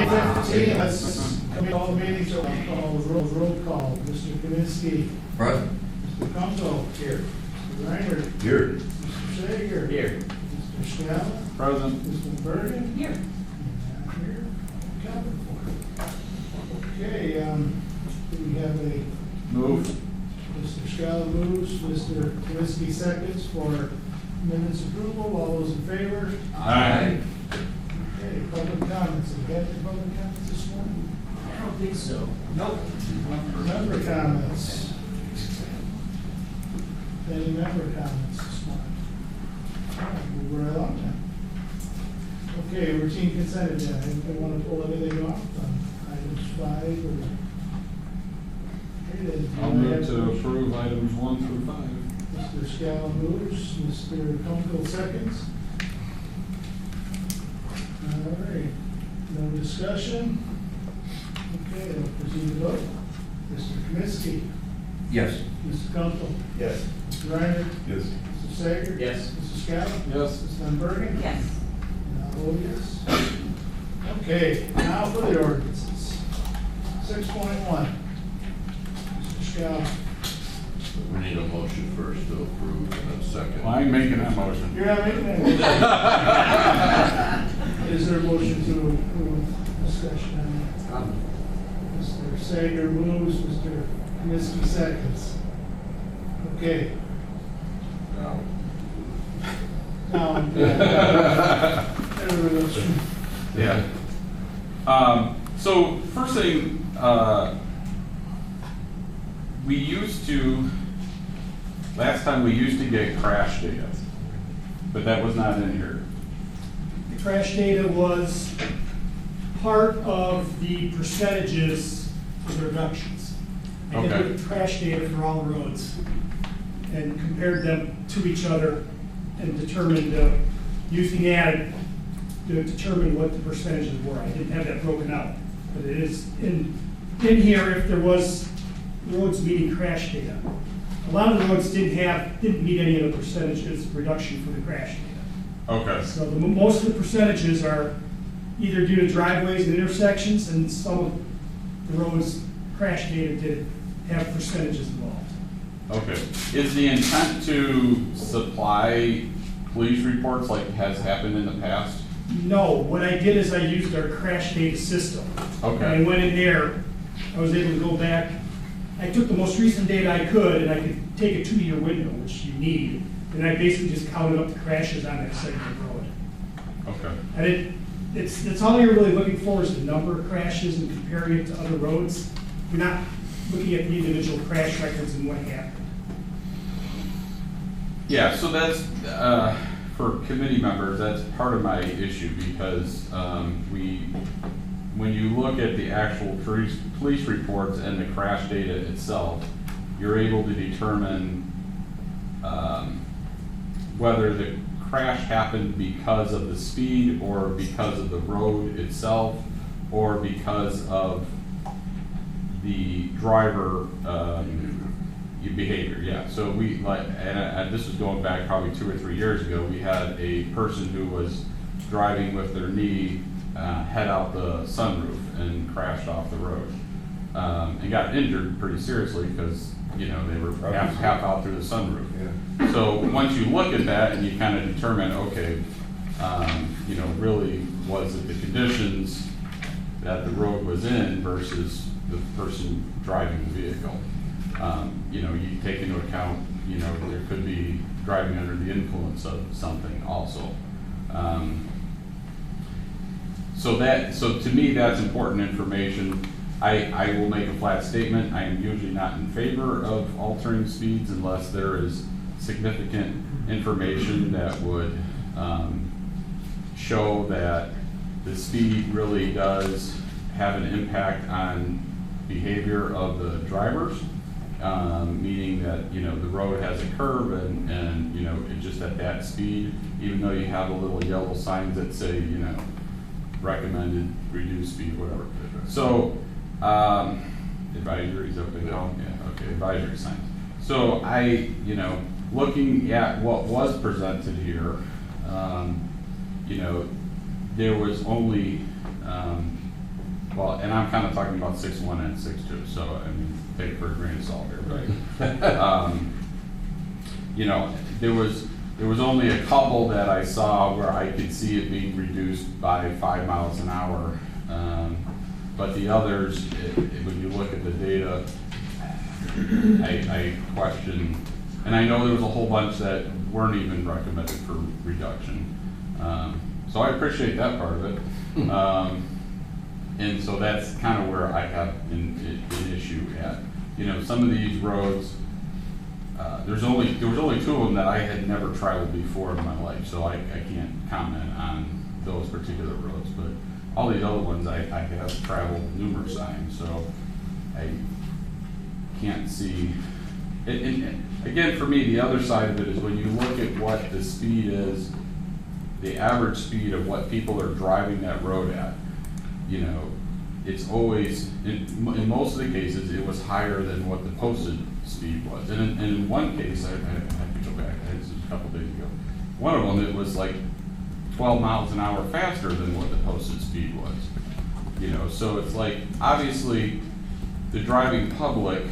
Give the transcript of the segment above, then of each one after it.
8:15, let's call the meeting to roll call. Mr. Kaminsky. Present. Mr. Kunkel. Here. Mr. Reiner. Here. Mr. Sager. Here. Mr. Scala. Present. Mr. Bergen. Here. And here. Calvin for. Okay, do we have a Move. Mr. Scala moves, Mr. Kaminsky seconds for minutes approval. All those in favor? Aye. Okay, public comments. Have you had any public comments this morning? I don't think so. Nope. Member comments. Any member comments this morning? All right, move right along then. Okay, routine consent agenda. Anybody want to pull anything off on items 5 or? Okay, then, I'll move to approve items 1 through 5. Mr. Scala moves, Mr. Kunkel seconds. All right, no discussion. Okay, I'll proceed to vote. Mr. Kaminsky. Yes. Mr. Kunkel. Yes. Mr. Reiner. Yes. Mr. Sager. Yes. Mr. Scala. Yes. Mr. Van Bergen. Yes. And I'll vote yes. Okay, now for the ordinances. 6.1. Mr. Scala. We need a motion first to approve and a second. Well, I'm making that motion. You're not making that motion. Is there a motion to approve discussion on that? Mr. Sager moves, Mr. Kaminsky seconds. Okay. Now, Now, everybody else. Yeah. So first thing, last time we used to get crash data, but that was not in here. The crash data was part of the percentages of the reductions. I Okay. did the crash data for all the roads and compared them to each other and determined, using that to determine what the percentages were. I didn't have that broken out, but it is in here if there was roads meeting crash data. A lot of the roads didn't meet any of the percentages reduction for the crash data. Okay. So most of the percentages are either due to driveways and intersections, and some of the roads crash data did have percentages involved. Okay. Is the intent to supply police reports like has happened in the past? No, what I did is I used our crash data system. Okay. And I went in there, I was able to go back, I took the most recent data I could, and I could take a 2-year window, which you need, and I basically just counted up the crashes on that segment of road. Okay. And it's all you're really looking for is the number of crashes and comparing it to other roads. You're not looking at the individual crash records and what happened. Yeah, so that's, for committee members, that's part of my issue because when you look at the actual police reports and the crash data itself, you're able to determine whether the crash happened because of the speed or because of the road itself or because of the driver behavior. Yeah, so we and this was going back probably 2 or 3 years ago. We had a person who was driving with their knee head out the sunroof and crashed off the road and got injured pretty seriously because they were half out through the sunroof. Yeah. So once you look at that and you kind of determine, okay, really was it the conditions that the road was in versus the person driving the vehicle. You take into account, there could be driving under the influence of something also. So to me, that's important information. I will make a flat statement. I am usually not in favor of altering speeds unless there is significant information that would show that the speed really does have an impact on behavior of the drivers, meaning that the road has a curve and it just at that speed, even though you have a little yellow signs that say recommended reduced speed, whatever. So advisories, okay, no, yeah, okay, advisory signs. So looking at what was presented here, there was only well, and I'm kind of talking about 6.1 and 6.2, so I mean, take it for a grain of salt here, but, you know, there was only a couple that I saw where I could see it being reduced by 5 miles an hour. But the others, when you look at the data, I question, and I know there was a whole bunch that weren't even recommended for reduction. So I appreciate that part of it. And so that's kind of where I have an issue at. You know, some of these roads, there was only 2 of them that I had never traveled before in my life, so I can't comment on those particular roads. But all these other ones I have traveled numerous times, so I can't see. And again, for me, the other side of it is when you look at what the speed is, the average speed of what people are driving that road at, you know, it's always, in most of the cases, it was higher than what the posted speed was. And in one case, I have to go back, this was a couple days ago, one of them, it was like 12 miles an hour faster than what the posted speed was. You know, so it's like, obviously, the driving public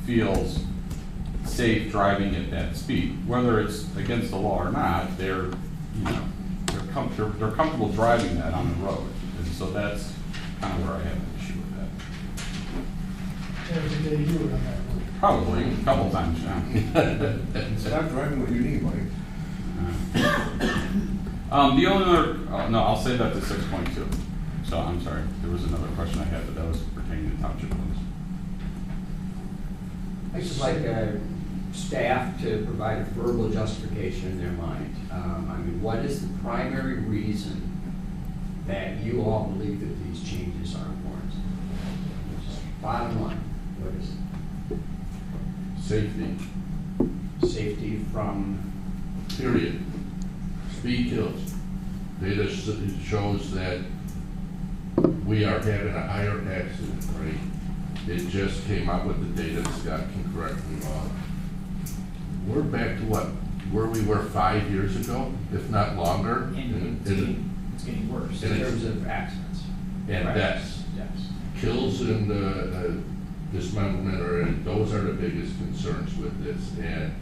feels safe driving at that speed. Whether it's against the law or not, they're, you know, they're comfortable driving that on the road. And so that's kind of where I have an issue with that. Every day you were on that road. Probably a couple times now. Stop driving what you need, Mike. The only other, no, I'll say that to 6.2. So I'm sorry, there was another question I had, but that was pertaining to township ones. I just like staff to provide a verbal justification in their mind. I mean, what is the primary reason that you all believe that these changes are important? Just bottom line, what is it? Safety, Safety from, period. Speed kills. Data shows that we are having a higher accident rate. It just came out with the data, Scott can correct me wrong. We're back to what, where we were 5 years ago, if not longer. and it's getting worse in and terms of accidents. And Right. deaths. Yes. Kills and dismemberment those are the biggest concerns with this. And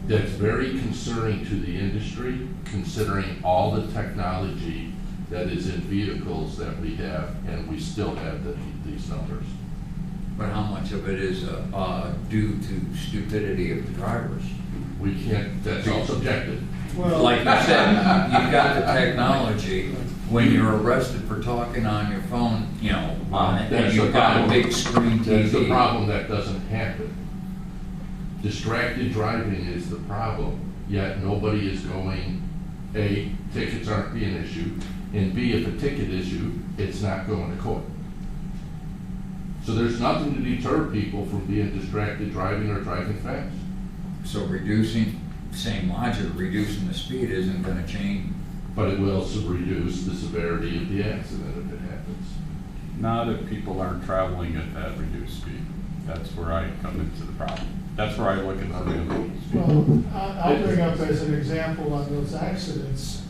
that's very concerning to the industry, considering all the technology that is in vehicles that we have, and we still have these numbers. But how much of it is due to stupidity of the drivers? We can't, that's all subjective. Well, Like you said, you've got the technology. When you're arrested for talking on your phone, you know, on it, and That's you've the got a problem. big screen TV. That's the problem, that doesn't happen. Distracted driving is the problem, yet nobody is going, A, tickets aren't being issued, and B, if a ticket issued, it's not going to court. So there's nothing to deter people from being distracted driving or driving fast. So reducing, same logic, reducing the speed isn't gonna change. But it will reduce the severity of the accident if it happens. Not if people aren't traveling at that reduced speed. That's where I come into the problem. That's where I look at the real speed. well, I'll bring up as an example on those accidents,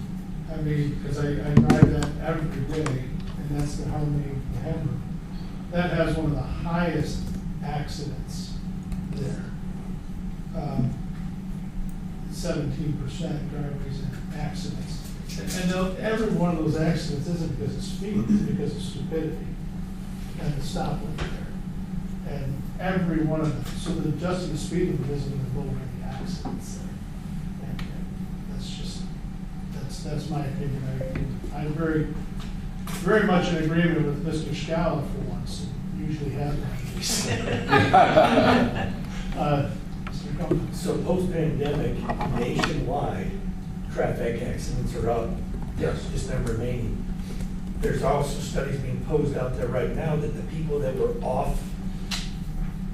I mean, because I drive that every day, and that's the Harmony McHenry. That has one of the highest accidents there. 17% driveways and accidents. And every one of those accidents isn't because of speed, it's because of stupidity and the stoplight there. And every one of them, so the adjusting the speed limit isn't going to lower any accidents there. And that's just, that's my opinion. I'm very much in agreement with Mr. Scala for once, and usually have that. Mr. Coleman. So post-pandemic, nationwide, traffic accidents are up. Yes. It's not remaining. There's also studies being posed out there right now that the people that were off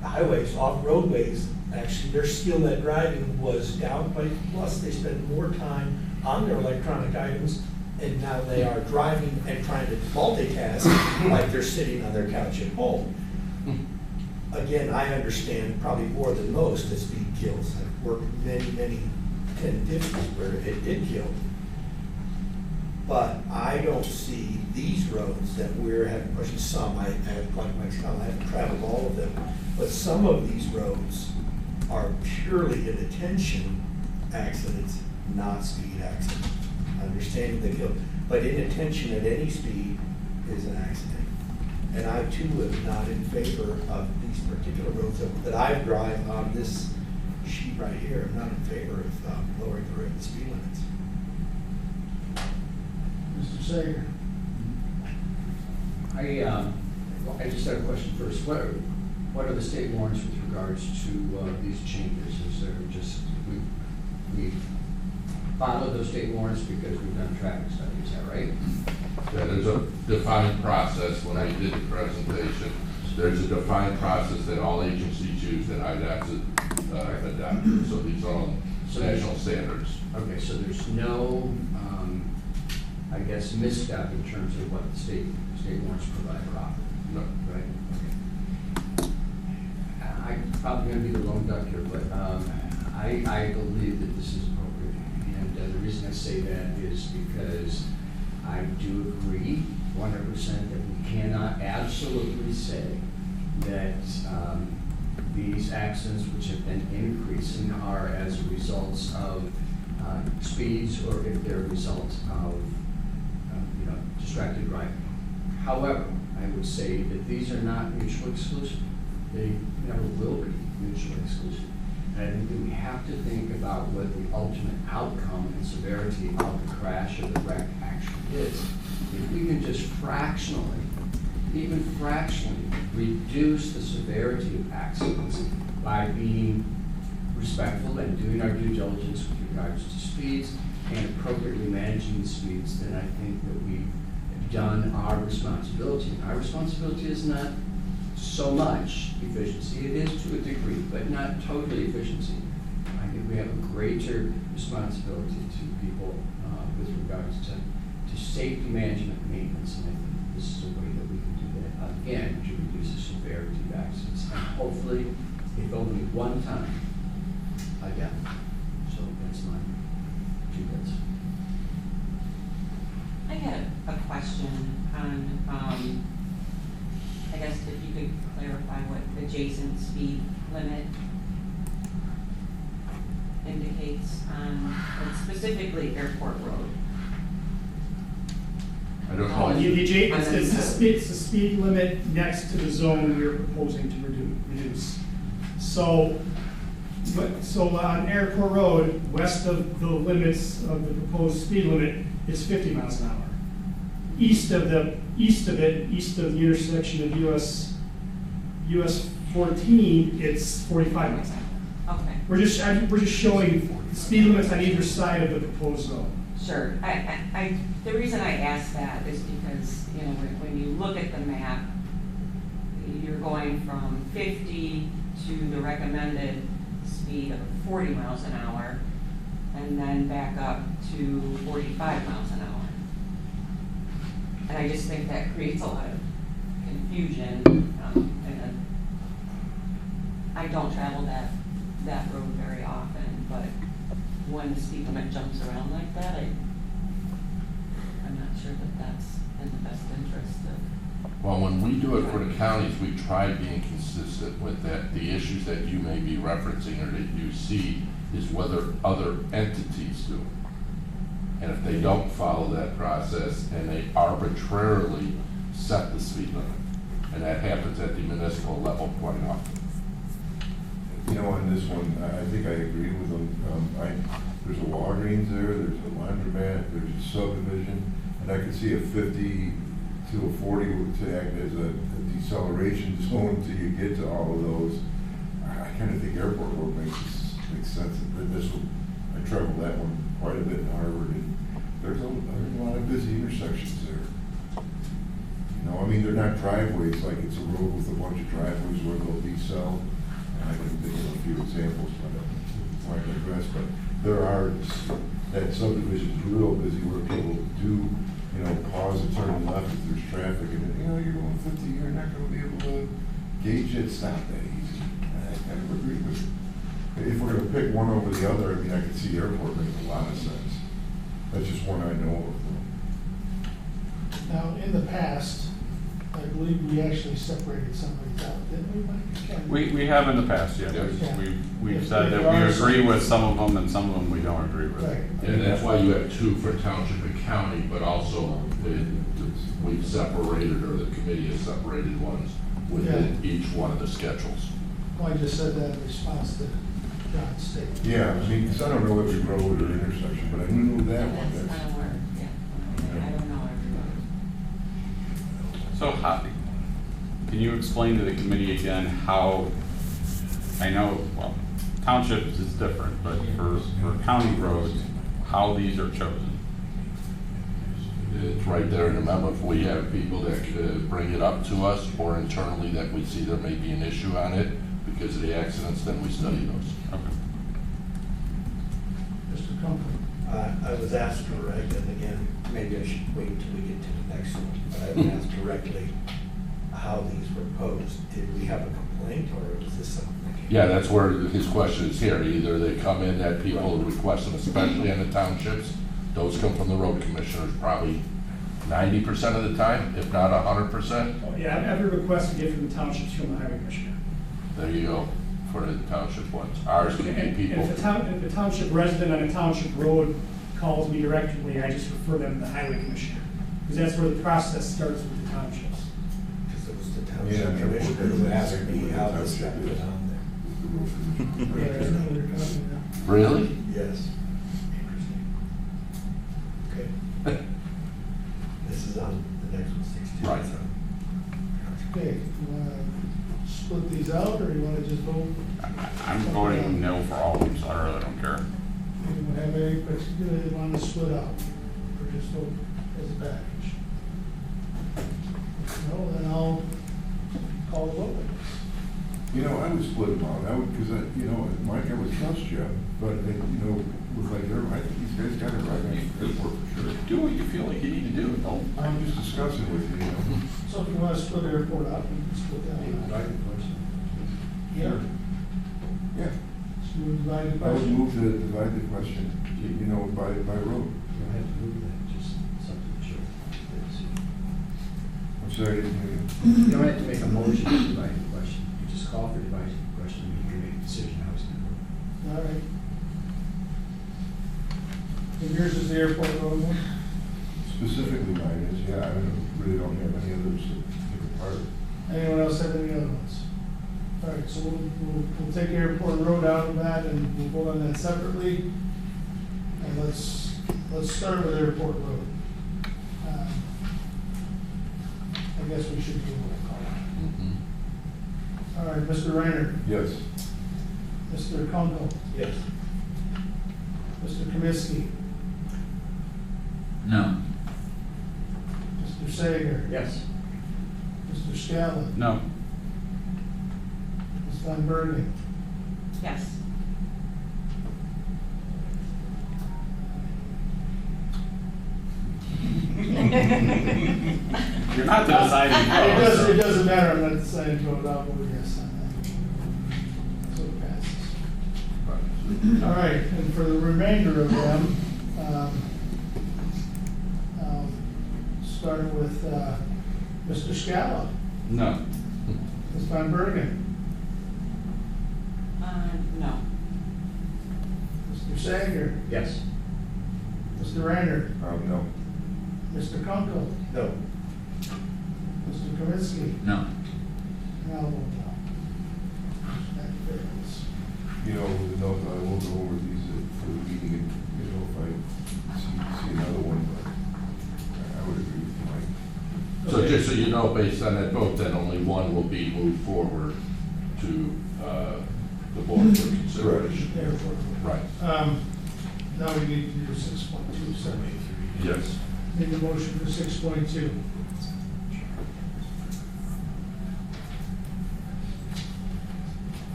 highways, off roadways, actually their skill at driving was down, but plus they spend more time on their electronic items, and now they are driving and trying to multitask like they're sitting on their couch at home. Again, I understand probably more than most that speed kills. I've worked many 10 different where it did kill. But I don't see these roads that we're having questions, some, I have, like Mike's comment, I haven't traveled all of them, but some of these roads are purely inattention accidents, not speed accidents. Understanding the kill, but inattention at any speed is an accident. And I too am not in favor of these particular roads that I drive on this sheet right here. I'm not in favor of lowering the speed limits. Mr. Sager? I just had a question first. What are the state warrants with regards to these changes? Is there just, we follow those state warrants because we've done traffic studies, is that right? Yeah, there's a defined process. When I did the presentation, there's a defined process that all agencies use that I'd have to adopt. So these are all national standards. Okay, so there's no, I guess, misstep in terms of what the state warrants provide or offer? No. Right, okay. I'm probably gonna be the lone duck here, but I believe that this is appropriate. And the reason I say that is because I do agree 100% that we cannot absolutely say that these accidents which have been increasing are as a result of speeds or if they're a result of distracted driving. However, I would say that these are not mutually exclusive. They never will be mutually exclusive. And I think that we have to think about what the ultimate outcome and severity of the crash or the wreck actually is. If we can just fractionally, even fractionally, reduce the severity of accidents by being respectful and doing our due diligence with regards to speeds and appropriately managing the speeds, then I think that we've done our responsibility. Our responsibility is not so much efficiency. It is to a degree, but not totally efficiency. I think we have a greater responsibility to people with regards to safety management and maintenance, and I think this is a way that we can do that, again, to reduce the severity of accidents, and hopefully, if only one time, again. So that's my 2 bits. I had a question on, I guess if you could clarify what adjacent speed limit indicates on, specifically Airport Road. I don't know. It's the speed limit next to the zone we're proposing to reduce. So on Airport Road, west of the limits of the proposed speed limit is 50 miles an hour. East of the intersection of US 14, it's 45 miles an hour. Okay. We're just showing the speed limits on either side of the proposed zone. Sure. The reason I ask that is because, when you look at the map, you're going from 50 to the recommended speed of 40 miles an hour, and then back up to 45 miles an hour. And I just think that creates a lot of confusion. And I don't travel that road very often, but when the speed limit jumps around like that, I'm not sure that that's in the best interest of. Well, when we do it for the counties, we try being consistent with that. The issues that you may be referencing or that you see is whether other entities do. And if they don't follow that process and they arbitrarily set the speed limit, and that happens at the municipal level quite often. On this one, I think I agree with them. There's a Walgreens there, there's a laundromat, there's a subdivision, and I could see a 50 to a 40 to act as a deceleration zone until you get to all of those. I kind of think Airport Road makes sense. I traveled that one quite a bit in Harvard, and there's a lot of busy intersections there. They're not driveways like it's a road with a bunch of driveways where they'll decel. I can think of a few examples, but I digress. But there are, that subdivision is real busy where people do, pause and turn left if there's traffic, and you're going 50, you're not going to be able to gauge it. It's not that easy. I kind of agree with you. If we're going to pick one over the other, I could see Airport making a lot of sense. That's just one I know of. Now, in the past, I believe we actually separated some of these out, didn't we, Mike? Ken? We have in the past, yeah. We've said that we agree with some of them and some of them we don't agree with. Right. And that's why you have two for township and county, but also we've separated, or the committee has separated ones within each one of the schedules. Well, I just said that in response to John's statement. Yeah, I mean, 'cause I don't know every road or intersection, but I do know that one. That's That's- not a word, yeah. I don't know every road. So, can you explain to the committee again how, I know, well, townships is different, but for county roads, how these are chosen? It's right there in the memo. If we have people that bring it up to us, or internally that we see there may be an issue on it because of the accidents, then we study those. Okay. Mr. Kunkel. I was asked directly, and again, maybe I should wait until we get to the next one, but I was asked directly how these were posed. Did we have a complaint, or was this something that came? Yeah, that's where his question is here. Either they come in that people request them, especially in the townships. Those come from the road commissioners probably 90% of the time, if not 100%. Yeah, every request we get from the townships from the highway commissioner. There you go, for the township ones. Ours could be And people. if a township resident on a township road calls me directly, I just refer them to the highway commissioner. Because that's where the process starts with the townships. Because it was the Yeah, township commissioner who asked me how this got put on Yeah, I know what you're talking about. Really? there. Yes. Okay. This is on the next one, 16. Right. Okay, you wanna split these out, or you wanna just vote? I'm voting no for all of them, so I really don't care. Anyone have any particular they want to split out, or just vote as a package? No, then I'll call the vote. You know, I would split them out. I would, because you know, Mike, I would trust you, but, you know, with like, I think these guys got it right. Good work for sure. Do what you feel like you need to do. Don't. I'm just discussing with you, you know. So if you want to split the airport out, we can split that out. Yeah. Yeah. So we divide the I would question. move to divide the question, you know, by road. I'm sorry, I didn't hear you. You don't have to make a motion to divide the question. You just call for dividing the question, and you can make a decision how it's going to go. All right. And yours is the airport road one? Specifically mine is, yeah, really don't have any others to pick apart. Anyone else have any other ones? All right, so we'll take airport road out of that, and we'll vote on that separately. And let's start with airport road. I guess we should do a roll call. Mhm. All right, Mr. Reiner, Yes. Mr. Kunkel, Yes. Mr. Kaminsky, No. Mr. Sager, Yes. Mr. Scala, No. Ms. Van Bergen, Yes. You're not the deciding vote. It doesn't matter, I'm not deciding to vote out, but yes on that. So it passes. All right, and for the remainder of them, starting with Mr. Scala, No. Ms. Van Bergen, No. Mr. Sager, Yes. Mr. Reiner, No. Mr. Kunkel, No. Mr. Kaminsky, No. and I'll vote no. That fails. You know, with the note, I will go over these for the meeting, and, you know, if I see another one, but I would agree with Mike. So just so you know, based on that vote, then only one will be moved forward to the board for consideration. Airport. Right. Now we need to do 6.2, so Yes. need a motion for 6.2.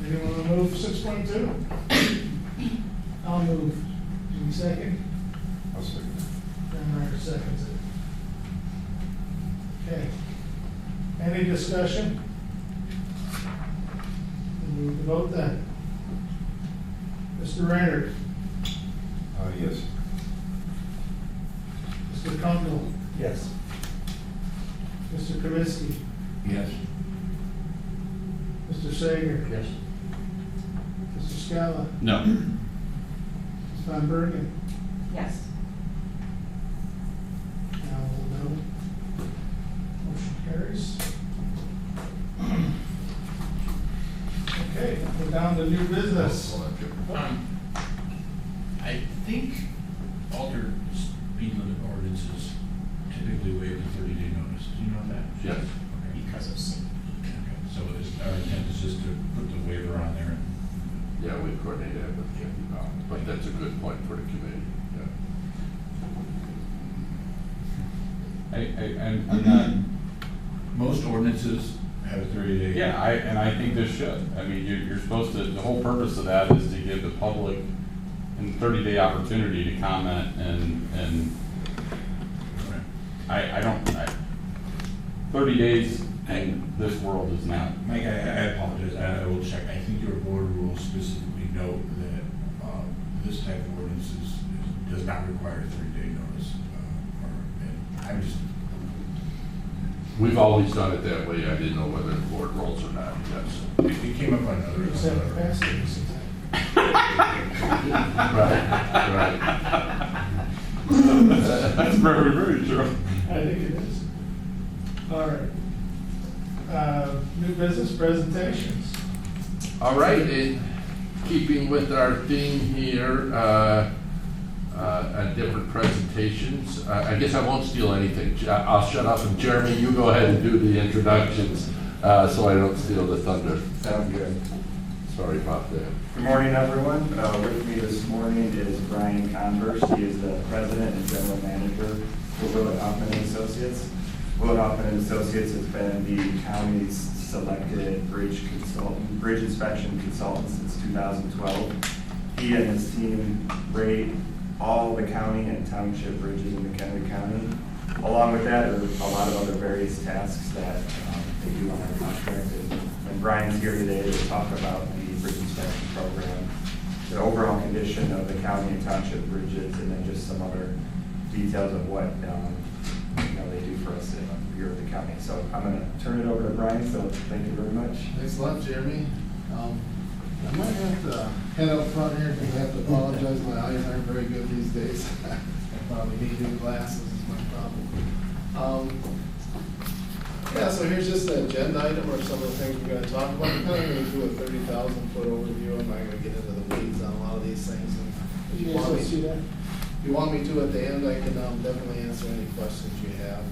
Anyone want to move 6.2? I'll move. Give me a second. I'll second. John Ryder seconds it. Okay. Any discussion? We'll move the vote then. Mr. Reiner, Yes. Mr. Kunkel, Yes. Mr. Kaminsky, Yes. Mr. Sager, Yes. Mr. Scala, No. Ms. Von Bergen. Yes. Now, no. Motion carries. Okay, we're down to new business. I think altered speed limit ordinances typically waive the 30-day notice. Do you know that? Yes. Okay. Because of safety. Okay. So our intent is just to put the waiver on there. Yeah, we coordinate that with Kathy Powell, but that's a good point for the committee, yeah. I'm not, Most ordinances have a 30-day. yeah, I think this should. I mean, you're supposed to, the whole purpose of that is to give the public a 30-day opportunity to comment and I don't, 30 days in this world is not. Mike, I apologize, I will check. I think your board rules specifically note that this type of ordinance does not require a 30-day notice. And I'm just, We've always done it that way. I didn't know whether the board rolls or not, yes. it came up on We just have another. capacity sometimes. Right, That's very, very true. I think it is. All right. New business presentations. All right, in keeping with our theme here, on different presentations, I guess I won't steal anything. I'll shut up, and Jeremy, you go ahead and do the introductions, so I don't steal the thunder. Sounds good. Sorry about that. Good morning, everyone. With me this morning is Brian Converse. He is the president and general manager for Willett Hoffman and Associates. Willett Hoffman and Associates has been the county's selected bridge inspection consultant since 2012. He and his team rate all the county and township bridges in McHenry County. Along with that are a lot of other various tasks that they do on our contract. And Brian's here today to talk about the bridge inspection program, the overall condition of the county and township bridges, and then just some other details of what they do for us here at the county. So I'm going to turn it over to Brian. So thank you very much. Thanks a lot, Jeremy. I might have to head up front here because I have to apologize. My eyes aren't very good these days. I probably need new glasses is my problem. Yeah, so here's just an agenda item or some of the things we're going to talk about. I'm kind of going to do a 30,000-foot overview. I'm not going to get into the weeds on a lot of these things. And if you want me to at the end, I can definitely answer any questions you have.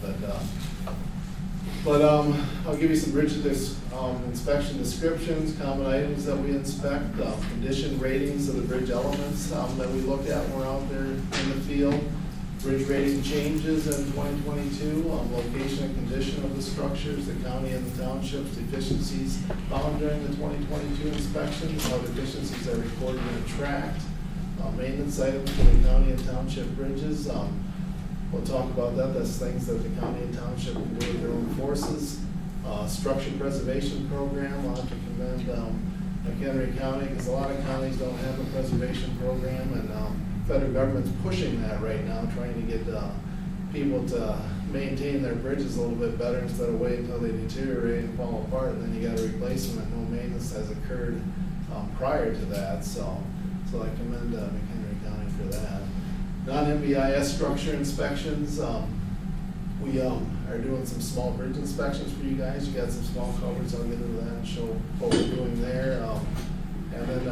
But I'll give you some bridge inspection descriptions, common items that we inspect, condition ratings of the bridge elements that we look at when we're out there in the field, bridge rating changes in 2022, location and condition of the structures, the county and the township's deficiencies found during the 2022 inspections, how deficiencies are recorded and tracked, maintenance items for the county and township bridges. We'll talk about that. That's things that the county and township can do with their own forces. Structure preservation program. I'll have to commend McHenry County because a lot of counties don't have a preservation program, and federal government's pushing that right now, trying to get people to maintain their bridges a little bit better instead of waiting until they deteriorate and fall apart, and then you got to replace them, and no maintenance has occurred prior to that. So I commend McHenry County for that. Non-MBIS structure inspections. We are doing some small bridge inspections for you guys. You got some small culverts. I'll get into that and show what we're doing there. And then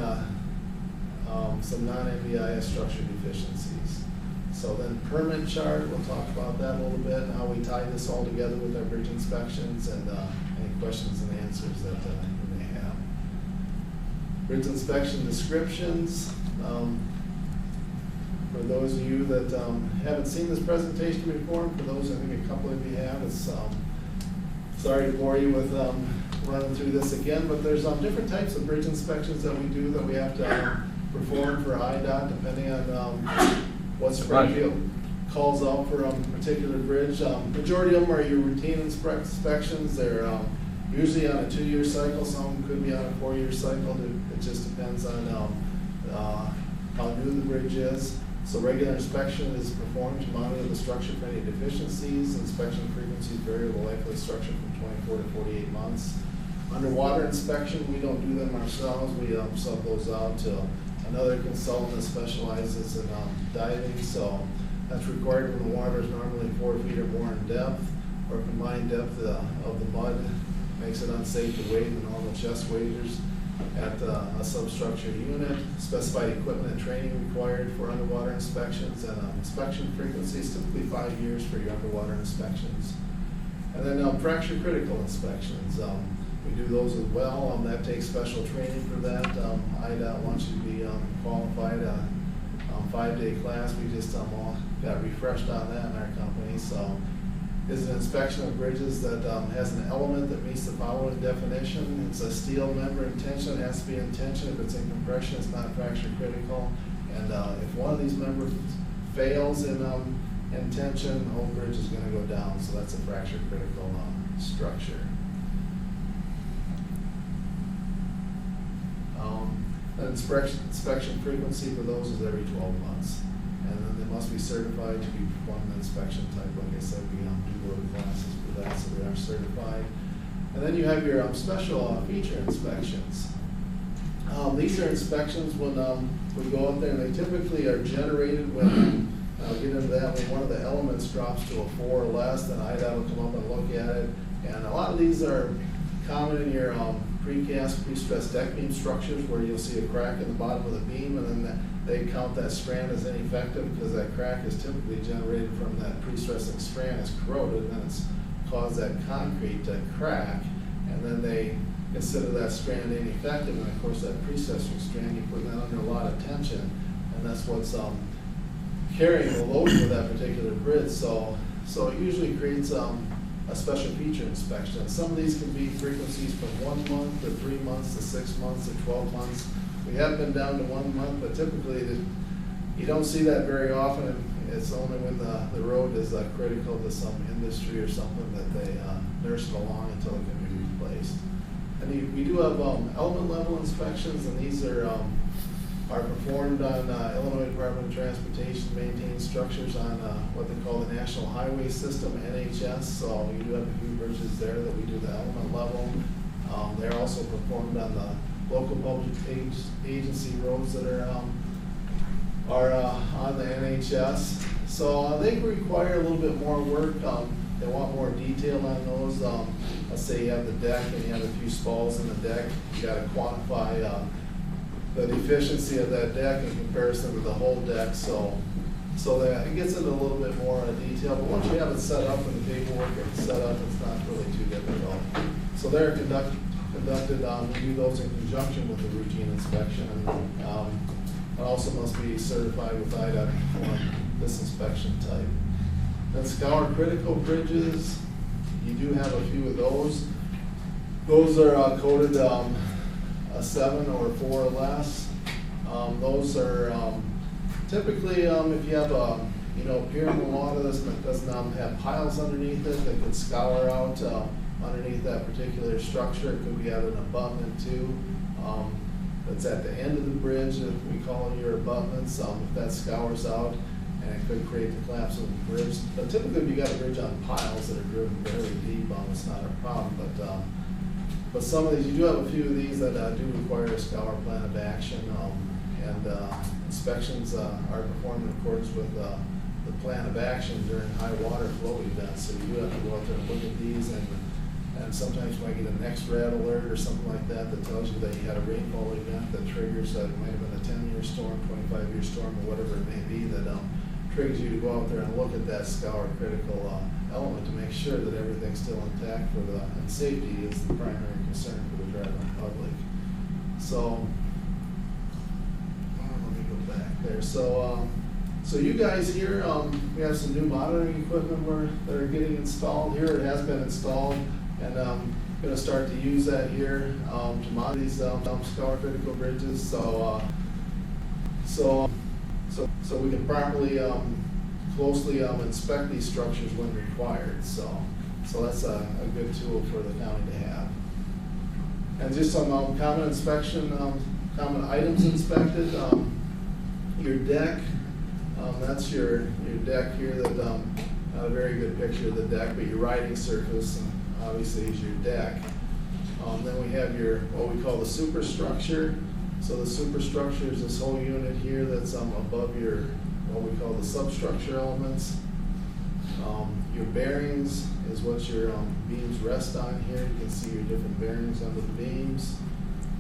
some non-MBIS structure deficiencies. So then permit chart, we'll talk about that a little bit and how we tie this all together with our bridge inspections and any questions and answers that you may have. Bridge inspection descriptions. For those of you that haven't seen this presentation before, for those I think a couple of you have, it's sorry to bore you with running through this again, but there's different types of bridge inspections that we do that we have to perform for IDOT depending on what Springfield calls out for a particular bridge. Majority of them are your routine inspections. They're usually on a 2-year cycle. Some could be on a 4-year cycle. It just depends on how new the bridge is. So regular inspection is performed to monitor the structure for any deficiencies. Inspection frequencies vary with the life of the structure from 24 to 48 months. Underwater inspection, we don't do them ourselves. We sub those out to another consultant that specializes in diving. So that's required when the water is normally 4 feet or more in depth, or combined depth of the mud makes it unsafe to wade the normal chest waders at a substructure unit. Specified equipment and training required for underwater inspections, and inspection frequency is typically 5 years for your underwater inspections. And then fracture critical inspections, we do those as well. That takes special training for that. IDOT wants you to be qualified. 5-day class, we just all got refreshed on that in our company. So is an inspection of bridges that has an element that meets the following definition. It's a steel member in tension. It has to be in tension. If it's in compression, it's not fracture critical. And if one of these members fails in tension, the whole bridge is going to go down. So that's a fracture critical structure. An inspection frequency for those is every 12 months. And then they must be certified to be performing the inspection type. Like I said, we do go to classes for that, so we are certified. And then you have your special feature inspections. These are inspections when we go out there, and they typically are generated when, I'll get into that, when one of the elements drops to a 4 or less, then IDOT will come up and look at it. And a lot of these are common in your precast, pre-stressed deck beam structures, where you'll see a crack in the bottom of the beam, and then they count that strand as ineffective because that crack is typically generated from that pre-stressing strand is corroded, and then it's caused that concrete to crack, and then they consider that strand ineffective, and of course that pre-stressing strand, you put that under a lot of tension, and that's what's carrying the load for that particular bridge. So it usually creates a special feature inspection. And some of these can be frequencies from 1 month to 3 months to 6 months to 12 months. We have been down to 1 month, but typically you don't see that very often. It's only when the road is critical to some industry or something that they nurse it along until it can be replaced. And we do have element level inspections, and these are performed on Illinois Department of Transportation maintained structures on what they call the National Highway System, NHS. So we do have a few bridges there that we do the element level. They're also performed on the local public agency roads that are on the NHS. So they require a little bit more work. They want more detail on those. Let's say you have the deck and you have a few spalls in the deck. You got to quantify the deficiency of that deck in comparison to the whole deck. So that it gets into a little bit more detail. But once you have it set up and the paperwork is set up, it's not really too difficult. So they're conducted. We do those in conjunction with the routine inspection, and it also must be certified with IDOT to perform this inspection type. Then scour critical bridges, you do have a few of those. Those are coded a 7 or 4 or less. Those are typically if you have a pier in the water that doesn't have piles underneath it that can scour out underneath that particular structure. It could be at an abutment too. That's at the end of the bridge, if we call it your abutments. If that scours out, and it could create the collapse of the bridge. But typically, if you got a bridge on piles that are driven very deep, it's not a problem. But some of these, you do have a few of these that do require a scour plan of action, and inspections are performed in accordance with the plan of action during high water flow events. So you do have to go out there and look at these, and sometimes you might get an X-rat alert or something like that that tells you that you had a rainfall event that triggers, it might have been a 10-year storm, 25-year storm, or whatever it may be, that triggers you to go out there and look at that scour critical element to make sure that everything's still intact and safety is the primary concern for the driving public. So, let me go back there. So you guys here, we have some new monitoring equipment that are getting installed here. It has been installed, and I'm going to start to use that here to monitor these scour critical bridges. So we can properly, closely inspect these structures when required. So that's a good tool for the county to have. And just some common inspection, common items inspected. Your deck, That's your deck here that, not a very good picture of the deck, but your riding surface obviously is your deck. Then we have your, what we call the superstructure. So the superstructure is this whole unit here that's above your, what we call the substructure elements. Your bearings is what your beams rest on here. You can see your different bearings under the beams.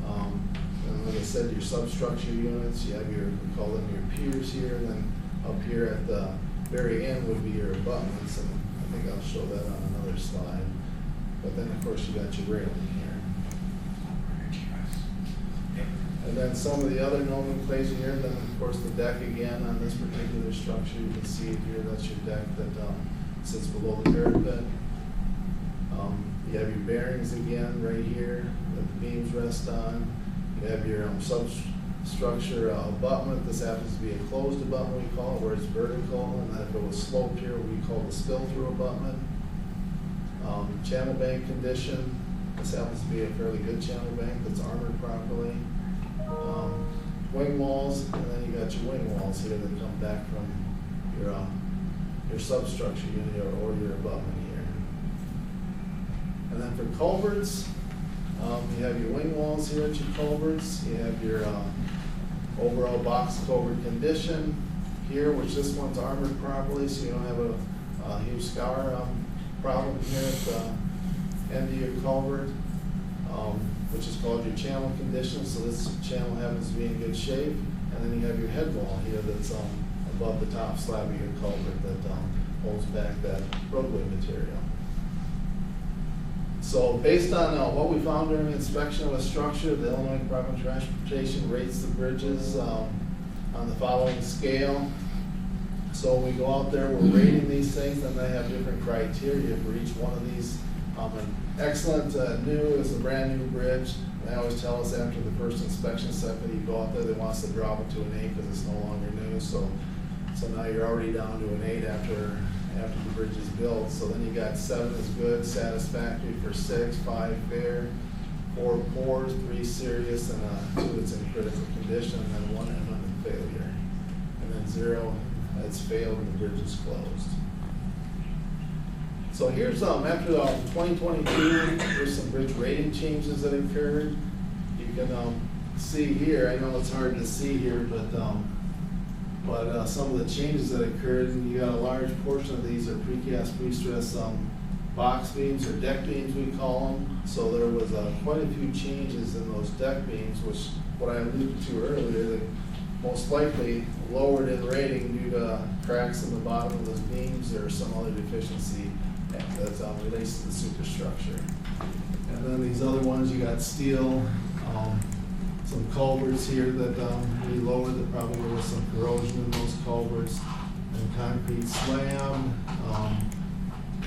And like I said, your substructure units, you have your, we call them your piers here, and then up here at the very end would be your abutments, and I think I'll show that on another slide. But then, of course, you got your railing here. And then some of the other nomenclature here, then of course the deck again on this particular structure, you can see it here, that's your deck that sits below the parapet. You have your bearings again right here that the beams rest on. You have your substructure abutment. This happens to be a closed abutment, we call it, where it's vertical, and then if it was sloped here, we call the spill-through abutment. Channel bank condition. This happens to be a fairly good channel bank that's armored properly. Wing walls, and then you got your wing walls here that come back from your substructure unit or your abutment here. And then for culverts, you have your wing walls here at your culverts. You have your overall box culvert condition here, which this one's armored properly, so you don't have a huge scour problem here at the end of your culvert. Which is called your channel condition, so this channel happens to be in good shape. And then you have your head wall here that's above the top slab of your culvert that holds back that roadway material. So based on what we found during the inspection of a structure, the Illinois Department of Transportation rates the bridges on the following scale. So when we go out there, we're rating these things, and they have different criteria for each one of these. An excellent new is a brand new bridge. They always tell us after the first inspection step that you go out there, they want us to drop it to an 8 because it's no longer new. So now you're already down to an 8 after the bridge is built. So then you got 7 is good, satisfactory for 6, 5 fair, 4 poor, 3 serious, and 2 that's in critical condition, and then 1 imminent failure. And then 0, it's failed and the bridge is closed. So here's, after 2022, there's some bridge rating changes that occurred. You can see here, I know it's hard to see here, but some of the changes that occurred, and you got a large portion of these are precast, pre-stress box beams, or deck beams we call them. So there was quite a few changes in those deck beams, which what I alluded to earlier, that most likely lowered in rating due to cracks in the bottom of those beams or some other deficiency that relates to the superstructure. And then these other ones, you got steel, some culverts here that we lowered, that probably there was some corrosion in those culverts, and concrete slab,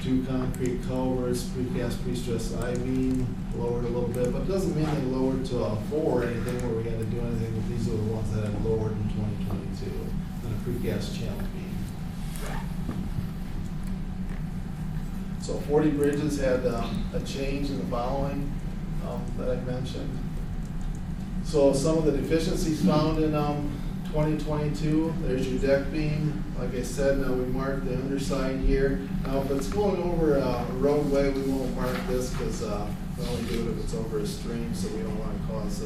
2 concrete culverts, precast pre-stressed I-beam, lowered a little bit, but it doesn't mean they lowered to a 4 or anything where we had to do anything, but these are the ones that had lowered in 2022, and a precast channel beam. So 40 bridges had a change in the following that I mentioned. So some of the deficiencies found in 2022, there's your deck beam. Like I said, now we marked the underside here. Now if it's going over a roadway, we won't mark this because we only do it if it's over a stream, so we don't want to cause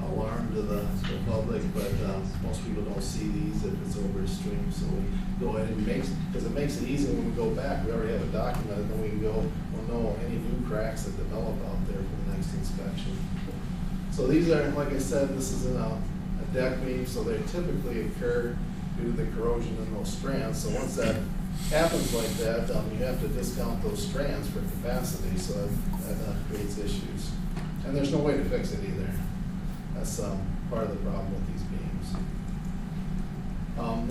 alarm to the public, but most people don't see these if it's over a stream, so we go ahead and because it makes it easy when we go back, we already have a document, and then we can we'll know any new cracks that develop out there for the next inspection. So these are, like I said, this is a deck beam, so they typically occur due to the corrosion in those strands. So once that happens like that, you have to discount those strands for capacity, so that creates issues. And there's no way to fix it either. That's part of the problem with these beams.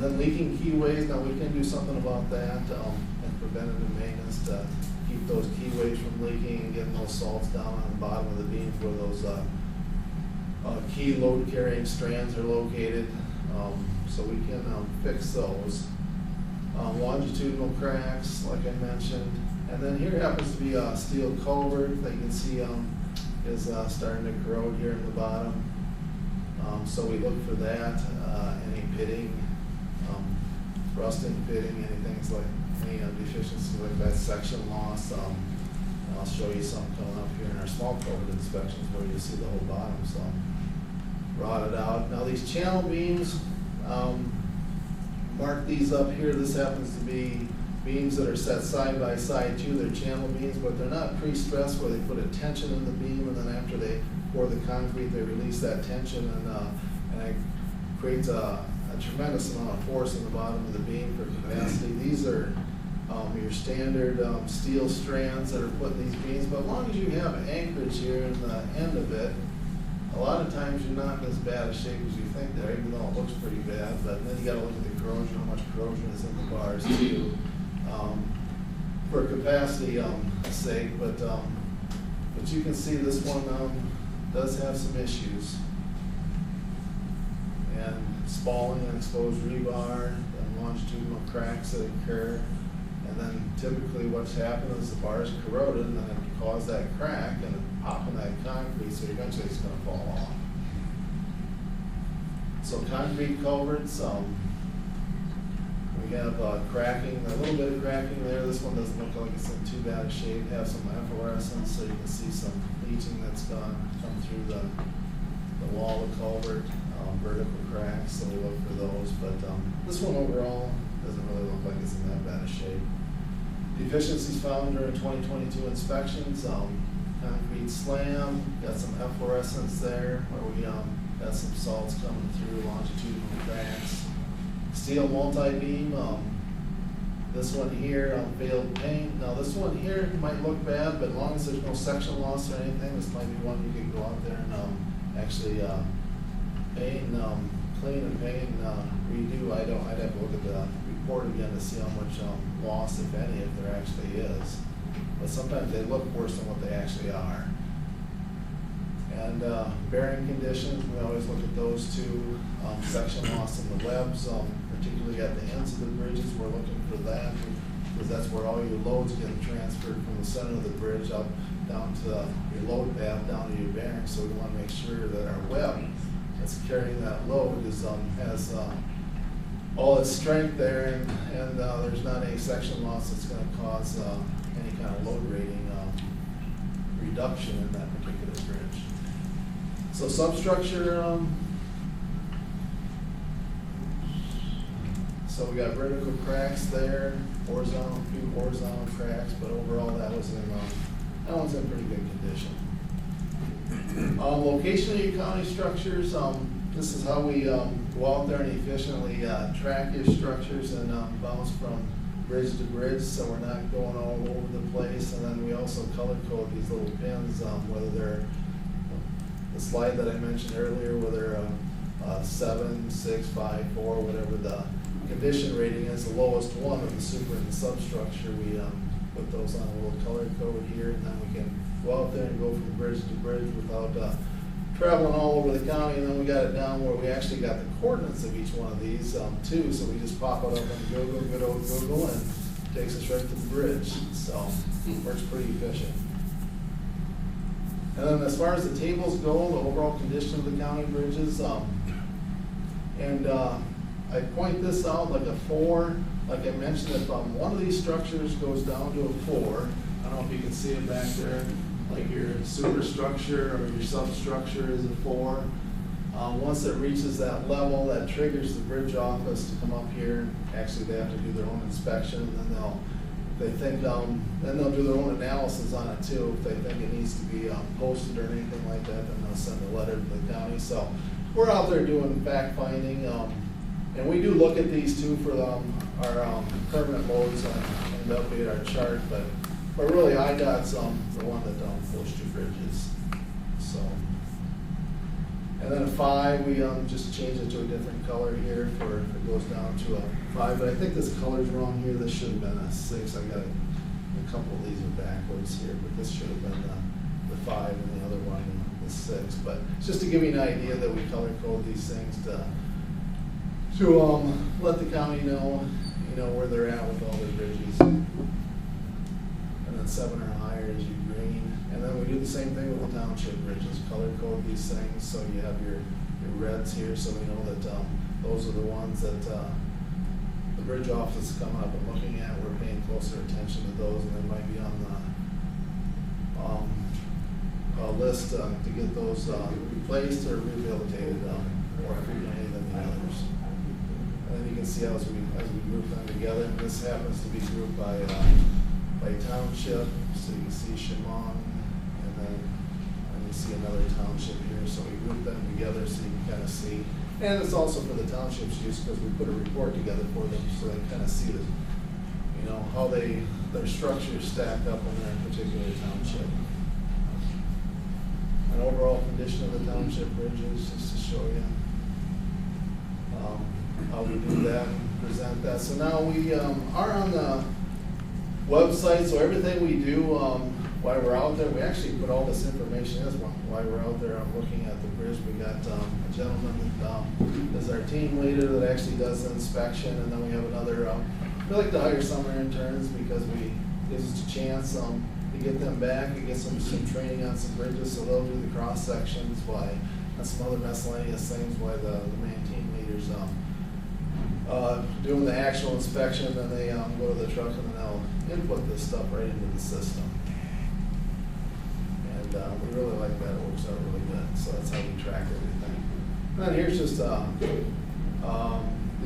Then leaking keyways, now we can do something about that and preventative maintenance to keep those keyways from leaking and getting those salts down on the bottom of the beams where those key load carrying strands are located. So we can fix those. Longitudinal cracks, like I mentioned. And then here happens to be a steel culvert that you can see is starting to corrode here in the bottom. So we look for that, any pitting, rusting, fitting, any deficiencies like that, section loss. And I'll show you some coming up here in our small culvert inspections where you see the whole bottom, so rotted out. Now these channel beams, mark these up here. This happens to be beams that are set side by side too. They're channel beams, but they're not pre-stressed where they put a tension in the beam, and then after they pour the concrete, they release that tension, and it creates a tremendous amount of force in the bottom of the beam for capacity. These are your standard steel strands that are put in these beams, but as long as you have anchorage here in the end of it, a lot of times you're not in as bad a shape as you think there, even though it looks pretty bad. But then you got to look at the corrosion, how much corrosion is in the bars too, for capacity sake. But you can see this one does have some issues, and spalling and exposed rebar, and longitudinal cracks that occur. And then typically what's happened is the bar is corroded, and then it can cause that crack and pop in that concrete, so eventually it's going to fall off. So concrete culverts, we have cracking, a little bit of cracking there. This one doesn't look like it's in too bad a shape. Have some efflorescence, so you can see some leaching that's come through the wall of the culvert, vertical cracks, so we look for those. But this one overall doesn't really look like it's in that bad a shape. Deficiencies found during 2022 inspections, concrete slam, got some efflorescence there where we got some salts coming through, longitudinal cracks. Steel multi-beam, this one here, failed paint. Now this one here might look bad, but as long as there's no section loss or anything, this might be one you can go out there and actually paint and clean and paint and redo. I'd have to look at the report again to see how much loss, if any, if there actually is. But sometimes they look worse than what they actually are. And bearing conditions, we always look at those two. Section loss in the webs, particularly at the ends of the bridges, we're looking for that because that's where all your loads get transferred from the center of the bridge up down to your load path, down to your bearing. So we want to make sure that our web that's carrying that load is has all its strength there, and there's not any section loss that's going to cause any kind of load rating reduction in that particular bridge. So substructure, so we got vertical cracks there, horizontal, a few horizontal cracks, but overall that one's in pretty good condition. Location of your county structures, this is how we go out there and efficiently track your structures and bounce from bridge to bridge, so we're not going all over the place. And then we also color code these little pins, whether they're the slide that I mentioned earlier, whether 7, 6, 5, 4, whatever the condition rating is, the lowest one of the super and the substructure, we put those on a little color code here, and then we can go out there and go from bridge to bridge without traveling all over the county. And then we got it down where we actually got the coordinates of each one of these too, so we just pop it up on Google, good old Google, and it takes us right to the bridge. So it works pretty efficient. And then as far as the tables go, the overall condition of the county bridges, I point this out like a 4, like I mentioned, if one of these structures goes down to a 4, I don't know if you can see it back there, like your superstructure or your substructure is a 4. Once it reaches that level, that triggers the bridge office to come up here. Actually, they have to do their own inspection, and then then they'll do their own analysis on it too. If they think it needs to be posted or anything like that, then they'll send a letter to the county. So we're out there doing fact finding, and we do look at these too for our permanent loads and update our chart. But really, IDOT's the one that posts your bridges. So, and then a 5, we just change it to a different color here for if it goes down to a 5. But I think this color's wrong here. This should have been a 6. I got a couple of these are backwards here, but this should have been the 5 and the other one the 6. But just to give you an idea that we color code these things to let the county know, where they're at with all their bridges. And then 7 or higher is your green. And then we do the same thing with the township bridges, color code these things, so you have your reds here, so we know that those are the ones that the bridge office is coming up and looking at, we're paying closer attention to those, and they might be on the list to get those replaced or rehabilitated more frequently than the others. And then you can see as we group them together, and this happens to be grouped by township, so you can see Chemung, and then you see another township here, so we group them together so you can kind of see. And it's also for the township's use because we put a report together for them so they kind of see how their structures stack up in their particular township. An overall condition of the township bridges, just to show you how we do that and present that. So now we are on the website, so everything we do while we're out there, we actually put all this information as well. While we're out there looking at the bridge, we got a gentleman that is our team leader that actually does the inspection, and then we have another, we like to hire summer interns because we gives us a chance to get them back and get some training on some bridges, so they'll do the cross sections and some other miscellaneous things while the main team leaders doing the actual inspection, and then they go to the truck and then they'll input this stuff right into the system. And we really like that, it works out really good, so that's how we track everything. And then here's just the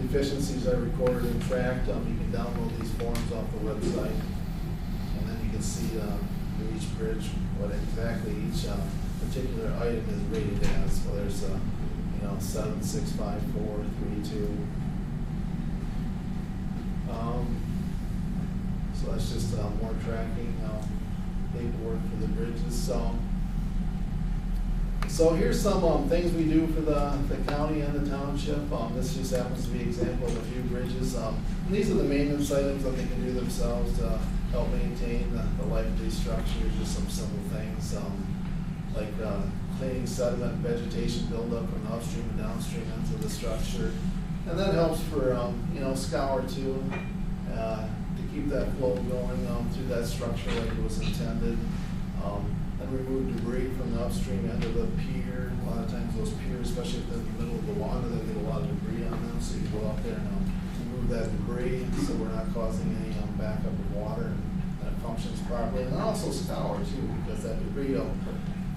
efficiencies I recorded and tracked. You can download these forms off the website, and then you can see for each bridge what exactly each particular item is rated as. So there's 7, 6, 5, 4, 3, 2. So that's just more tracking paperwork for the bridges. So here's some things we do for the county and the township. This just happens to be an example of a few bridges. These are the maintenance items that they can do themselves to help maintain the life of these structures. Just some simple things like cleaning sediment, vegetation buildup from the upstream and downstream into the structure. And that helps for scour too, to keep that flow going through that structure like it was intended. And remove debris from the upstream end of the pier. A lot of times those piers, especially if they're in the middle of the water, they get a lot of debris on them. So you go out there and remove that debris so we're not causing any backup of water, and it functions properly. And then also scour too, because that debris will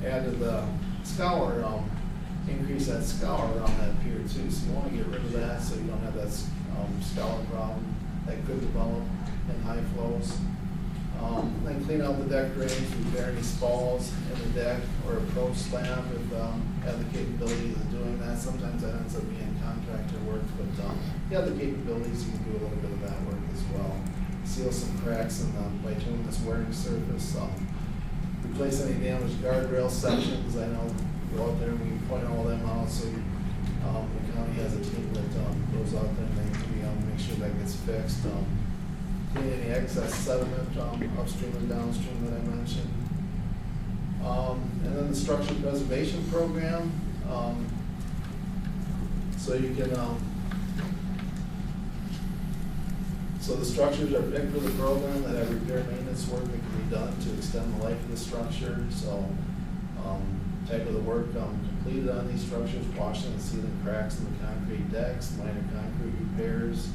add to the scour, increase that scour around that pier too. So you want to get rid of that so you don't have that scour problem that could develop in high flows. Then clean out the deck drains, repair any spalls in the deck or approach slab if have the capabilities of doing that. Sometimes that ends up being contractor work, but if you have the capabilities, you can do a little bit of that work as well. Seal some cracks in the bituminous wearing surface. Replace any damaged guardrail sections. I know we go out there and we point all them out, so the county has a team that goes out there and they make sure that gets fixed. Clean any excess sediment upstream and downstream that I mentioned. And then the structure preservation program. So you can, so the structures are picked for the program that have repair maintenance work that can be done to extend the life of the structure. So type of the work completed on these structures, washing and sealing cracks in the concrete decks, minor concrete repairs.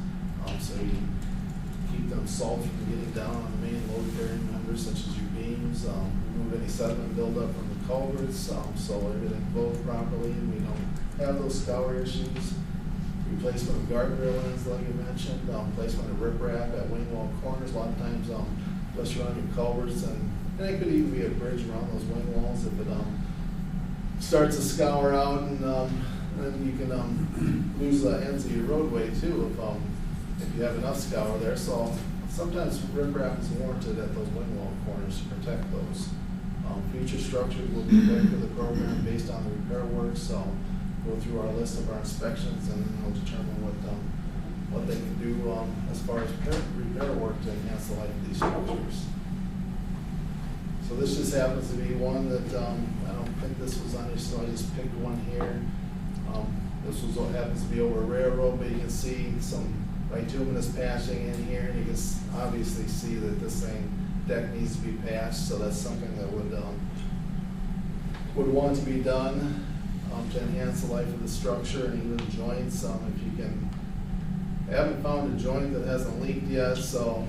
So you keep them salt from getting down on the main load bearing members such as your beams, remove any sediment buildup from the culverts, so everything flows properly and we don't have those scour issues. Replacement of guardrail ends like you mentioned, placement of riprap at wing wall corners. A lot of times, especially around your culverts, and it could even be a bridge around those wing walls if it starts to scour out, and then you can lose the ends of your roadway too if you have enough scour there. So sometimes riprap is warranted at those wing wall corners to protect those. Future structures will be picked for the program based on the repair work. So go through our list of our inspections and we'll determine what they can do as far as repair work to enhance the life of these structures. So this just happens to be one that I don't think this was on here, so I just picked one here. This was what happens to be over a railroad, but you can see some bituminous patching in here, and you can obviously see that this deck needs to be patched. So that's something that would want to be done to enhance the life of the structure, and even joints. If you can I haven't found a joint that hasn't leaked yet, so,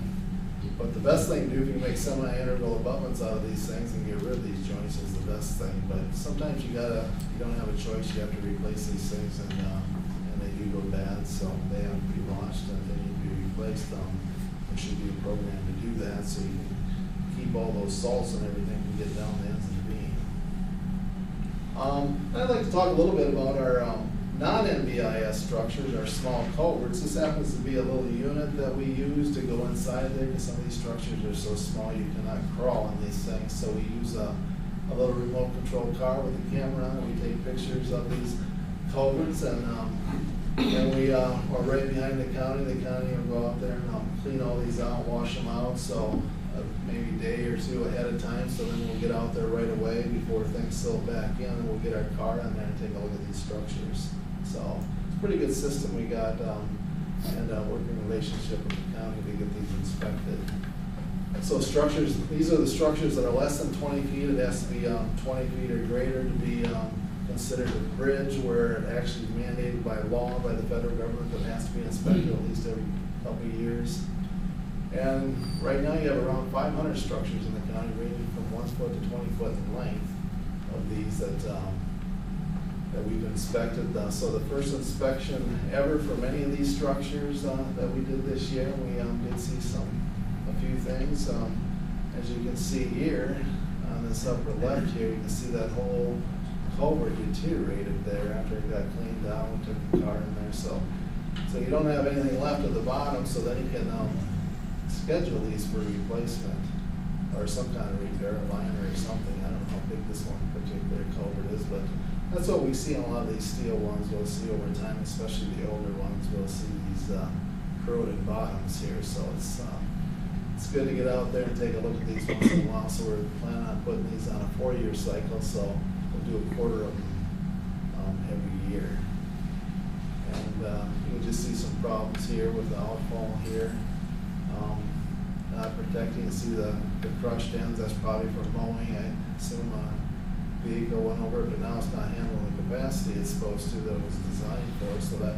but the best thing to do if you can make semi-integral abutments out of these things and get rid of these joints is the best thing. But sometimes you don't have a choice, you have to replace these things, and they do go bad, so they have to be washed and they need to be replaced. There should be a program to do that, so you can keep all those salts and everything and get down the ends of the beam. I'd like to talk a little bit about our non-NBIS structures, our small culverts. This happens to be a little unit that we use to go inside there because some of these structures are so small you cannot crawl on these things. So we use a little remote control car with a camera on it. We take pictures of these culverts, and we are right behind the county. The county will go out there and clean all these out, wash them out. So maybe a day or two ahead of time, so then we'll get out there right away before things silt back in, and we'll get our car in there and take a look at these structures. So it's a pretty good system we got, and a working relationship with the county to get these inspected. So structures, these are the structures that are less than 20 feet. It has to be 20 feet or greater to be considered a bridge, where it actually is mandated by law by the federal government that it has to be inspected at least every couple of years. And right now you have around 500 structures in the county ranging from 1 foot to 20 foot in length of these that we've inspected. So the first inspection ever for many of these structures that we did this year, we did see a few things. As you can see here, on this upper left here, you can see that whole culvert deteriorated there after it got cleaned down. We took the car in there. So you don't have anything left at the bottom, so then you can schedule these for replacement or some kind of repair, a liner or something. I don't know how big this one particular culvert is, but that's what we see on a lot of these steel ones. We'll see over time, especially the older ones, we'll see these corroded bottoms here. So it's good to get out there and take a look at these once in a while. So we're planning on putting these on a 4-year cycle, so we'll do a quarter of them every year. And you'll just see some problems here with the outfall here. Not protecting. You see the crushed ends, that's probably from mowing. I assume a vehicle went over it, but now it's not handling the capacity it's supposed to that it was designed for, so that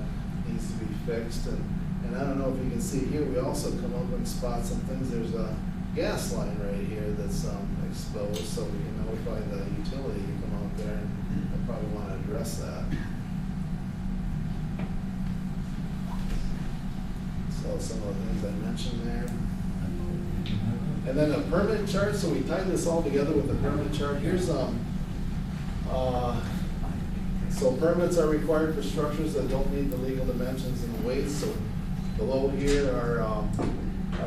needs to be fixed. And I don't know if you can see here, we also come up and spot some things. There's a gas line right here that's exposed, so we can notify the utility to come out there, and they probably want to address that. So some of the things I mentioned there. And then a permit chart, so we tied this all together with a permit chart. Here's so permits are required for structures that don't meet the legal dimensions and weights. So below here are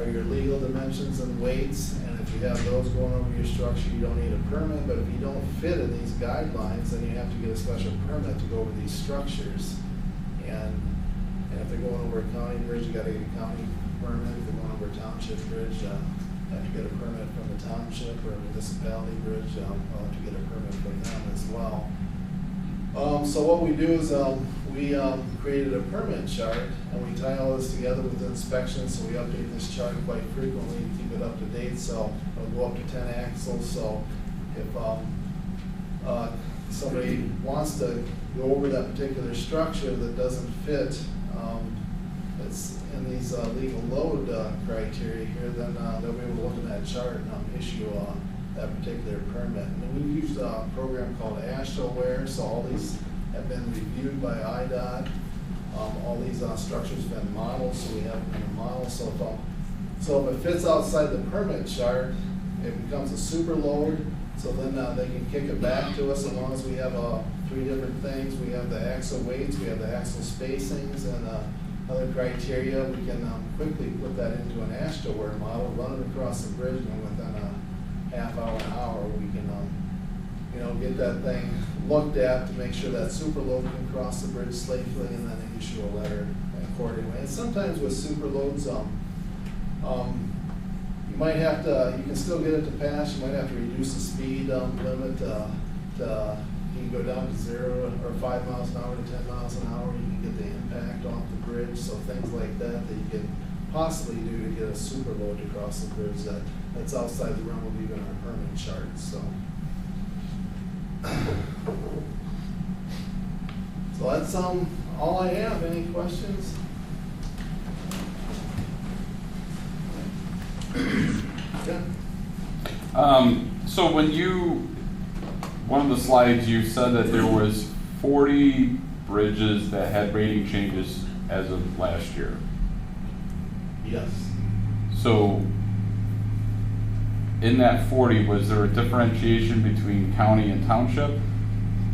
your legal dimensions and weights, and if you have those going over your structure, you don't need a permit. But if you don't fit in these guidelines, then you have to get a special permit to go over these structures. And if they're going over a county bridge, you got to get a county permit. If they're going over a township bridge, you have to get a permit from the township, or a municipality bridge. I'll have to get a permit from them as well. So what we do is we created a permit chart, and we tie all this together with inspections. So we update this chart quite frequently to keep it up to date. So it'll go up to 10 axles. So if somebody wants to go over that particular structure that doesn't fit, it's in these legal load criteria here, then they'll be able to look at that chart and issue that particular permit. And we've used a program called ASHTOware, so all these have been reviewed by IDOT. All these structures have been modeled, so we have them in a model. So if it fits outside the permit chart, it becomes a super load. So then they can kick it back to us as long as we have 3 different things. We have the axle weights, we have the axle spacings, and other criteria. We can quickly put that into an ASHTOware model, run it across the bridge, and within a half hour, an hour, we can get that thing looked at to make sure that super load can cross the bridge safely, and then issue a letter accordingly. And sometimes with super loads, you might have to, you can still get it to pass. You might have to reduce the speed limit you can go down to 0 or 5 miles an hour to 10 miles an hour. You can get the impact off the bridge. So things like that you can possibly do to get a super load to cross the bridge that's outside the realm of even our permit chart. So that's all I have. Any questions? So when one of the slides, you said that there was 40 bridges that had rating changes as of last year. Yes. So in that 40, was there a differentiation between county and township?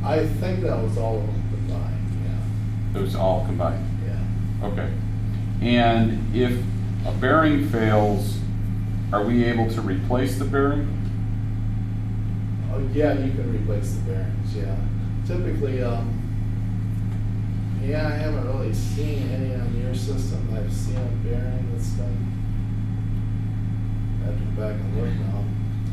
I think that was all of them combined, It was all combined. yeah. Okay. And if a bearing fails, are we able to replace the bearing? Oh, yeah, you can replace the bearings, yeah. Typically, yeah, I haven't really seen any on your system. I've seen a bearing that's been, I have to go back and look now.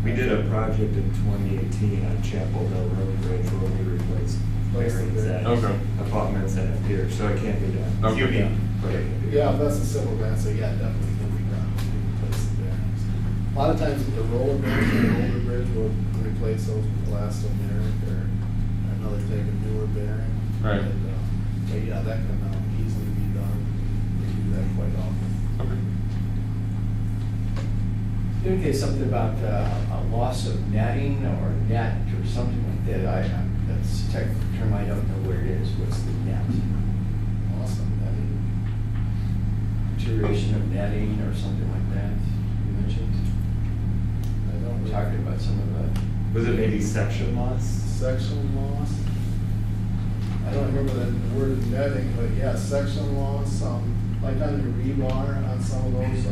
We did a project in 2018 on Chapel Hill Road Bridge where we replaced bearings at Okay. abutments and at piers, so it can be done. It's Okay. unique, but it can be Yeah, done. if that's a civil grant, so yeah, definitely can be done. We can replace the bearings. A lot of times with the roller bearings, the older bridge, we'll replace those with elastomeric or another type of newer bearing. Right. But yeah, that can easily be done. We do that quite often. Okay. You indicate something about a loss of netting or net or something like that. That's a technical term, I don't know where it is. What's the net? Awesome. Deterioration of netting or something like that, you mentioned? I don't really- Talking about some of the, Was it maybe section loss? Section loss. I don't remember the word netting, but yeah, section loss, like on your rebar on some of those,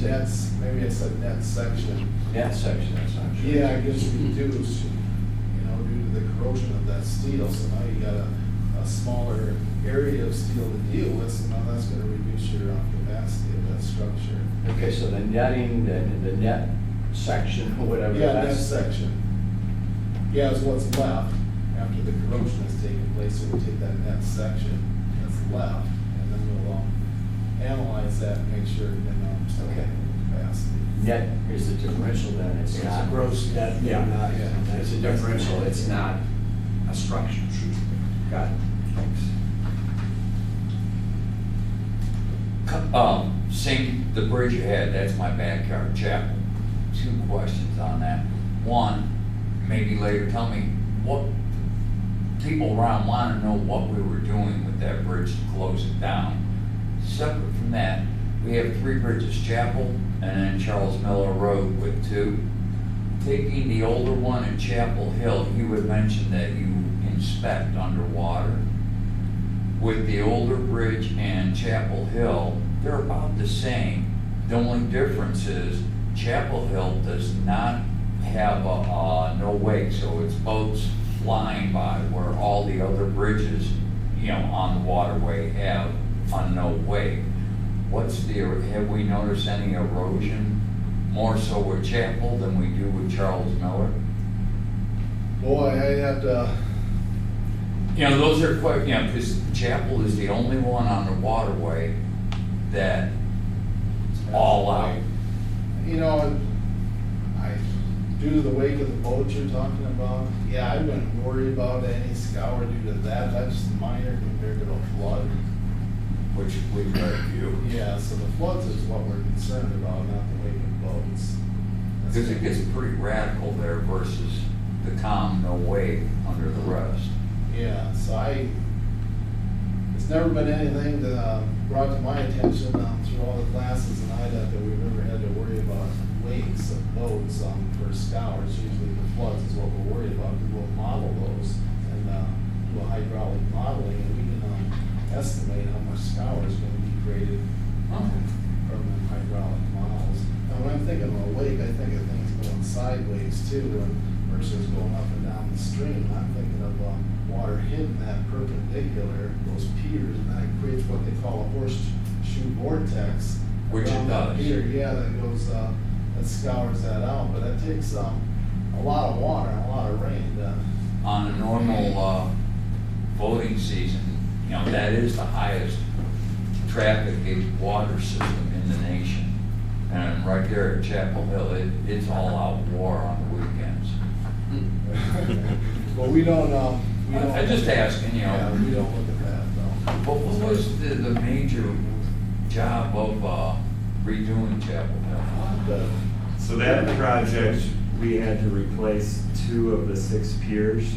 nets, maybe it's a net section. net section, that's not sure. Yeah, it gets reduced, due to the corrosion of that steel, so now you got a smaller area of steel to deal with, so now that's gonna reduce your capacity of that structure. Okay, so the netting, the net section, or whatever. Yeah, net that's- section. Yeah, is what's left after the corrosion has taken place, so we'll take that net section that's left, and then we'll analyze that and make sure it can still have capacity. Net is the differential then, it's It's a not. gross net, Yeah, not- yeah, it's a differential, it's not a structure. Got it, thanks. The bridge you had, that's my backyard, Chapel. 2 questions on that. One, maybe later, tell me what, people around want to know what we were doing with that bridge to close it down. Separate from that, we have 3 bridges, Chapel and then Charles Miller Road with 2. Taking the older one at Chapel Hill, you had mentioned that you inspect underwater. With the older bridge and Chapel Hill, they're about the same. The only difference is Chapel Hill does not have a no wake, so it's boats flying by, where all the other bridges, on the waterway have a no wake. Have we noticed any erosion more so with Chapel than we do with Charles Miller? Boy, I had to, Those are quite, because Chapel is the only one on the waterway that all out. due to the wake of the boat you're talking about, yeah, I wouldn't worry about any scour due to that, that's minor compared to the flood. Which we review. Yeah, so the floods is what we're concerned about, not the wake of boats. That's- Because it gets pretty radical there versus the calm, no wake under the rest. Yeah, so it's never been anything that brought to my attention through all the classes in IDOT that we've ever had to worry about wakes of boats for scours. Usually the floods is what we're worried about, because we'll model those and do a hydraulic modeling, and we can estimate how much scour is going to be created from the hydraulic models. And when I'm thinking of a wake, I think of things going sideways too, and versus going up and down the stream. I'm thinking of water hitting that perpendicular, those piers, and that creates what they call a horseshoe vortex. Which it around that does. pier. Yeah, that goes, that scours that out, but that takes a lot of water and a lot of rain to. On a normal boating season, that is the highest traffic water system in the nation. And right there at Chapel Hill, it's all out war on the weekends. Well, we don't. I'm just asking, Yeah, we don't look at that though. What was the major job of redoing Chapel Hill? I'll have to So that project, we had to replace 2 of the 6 piers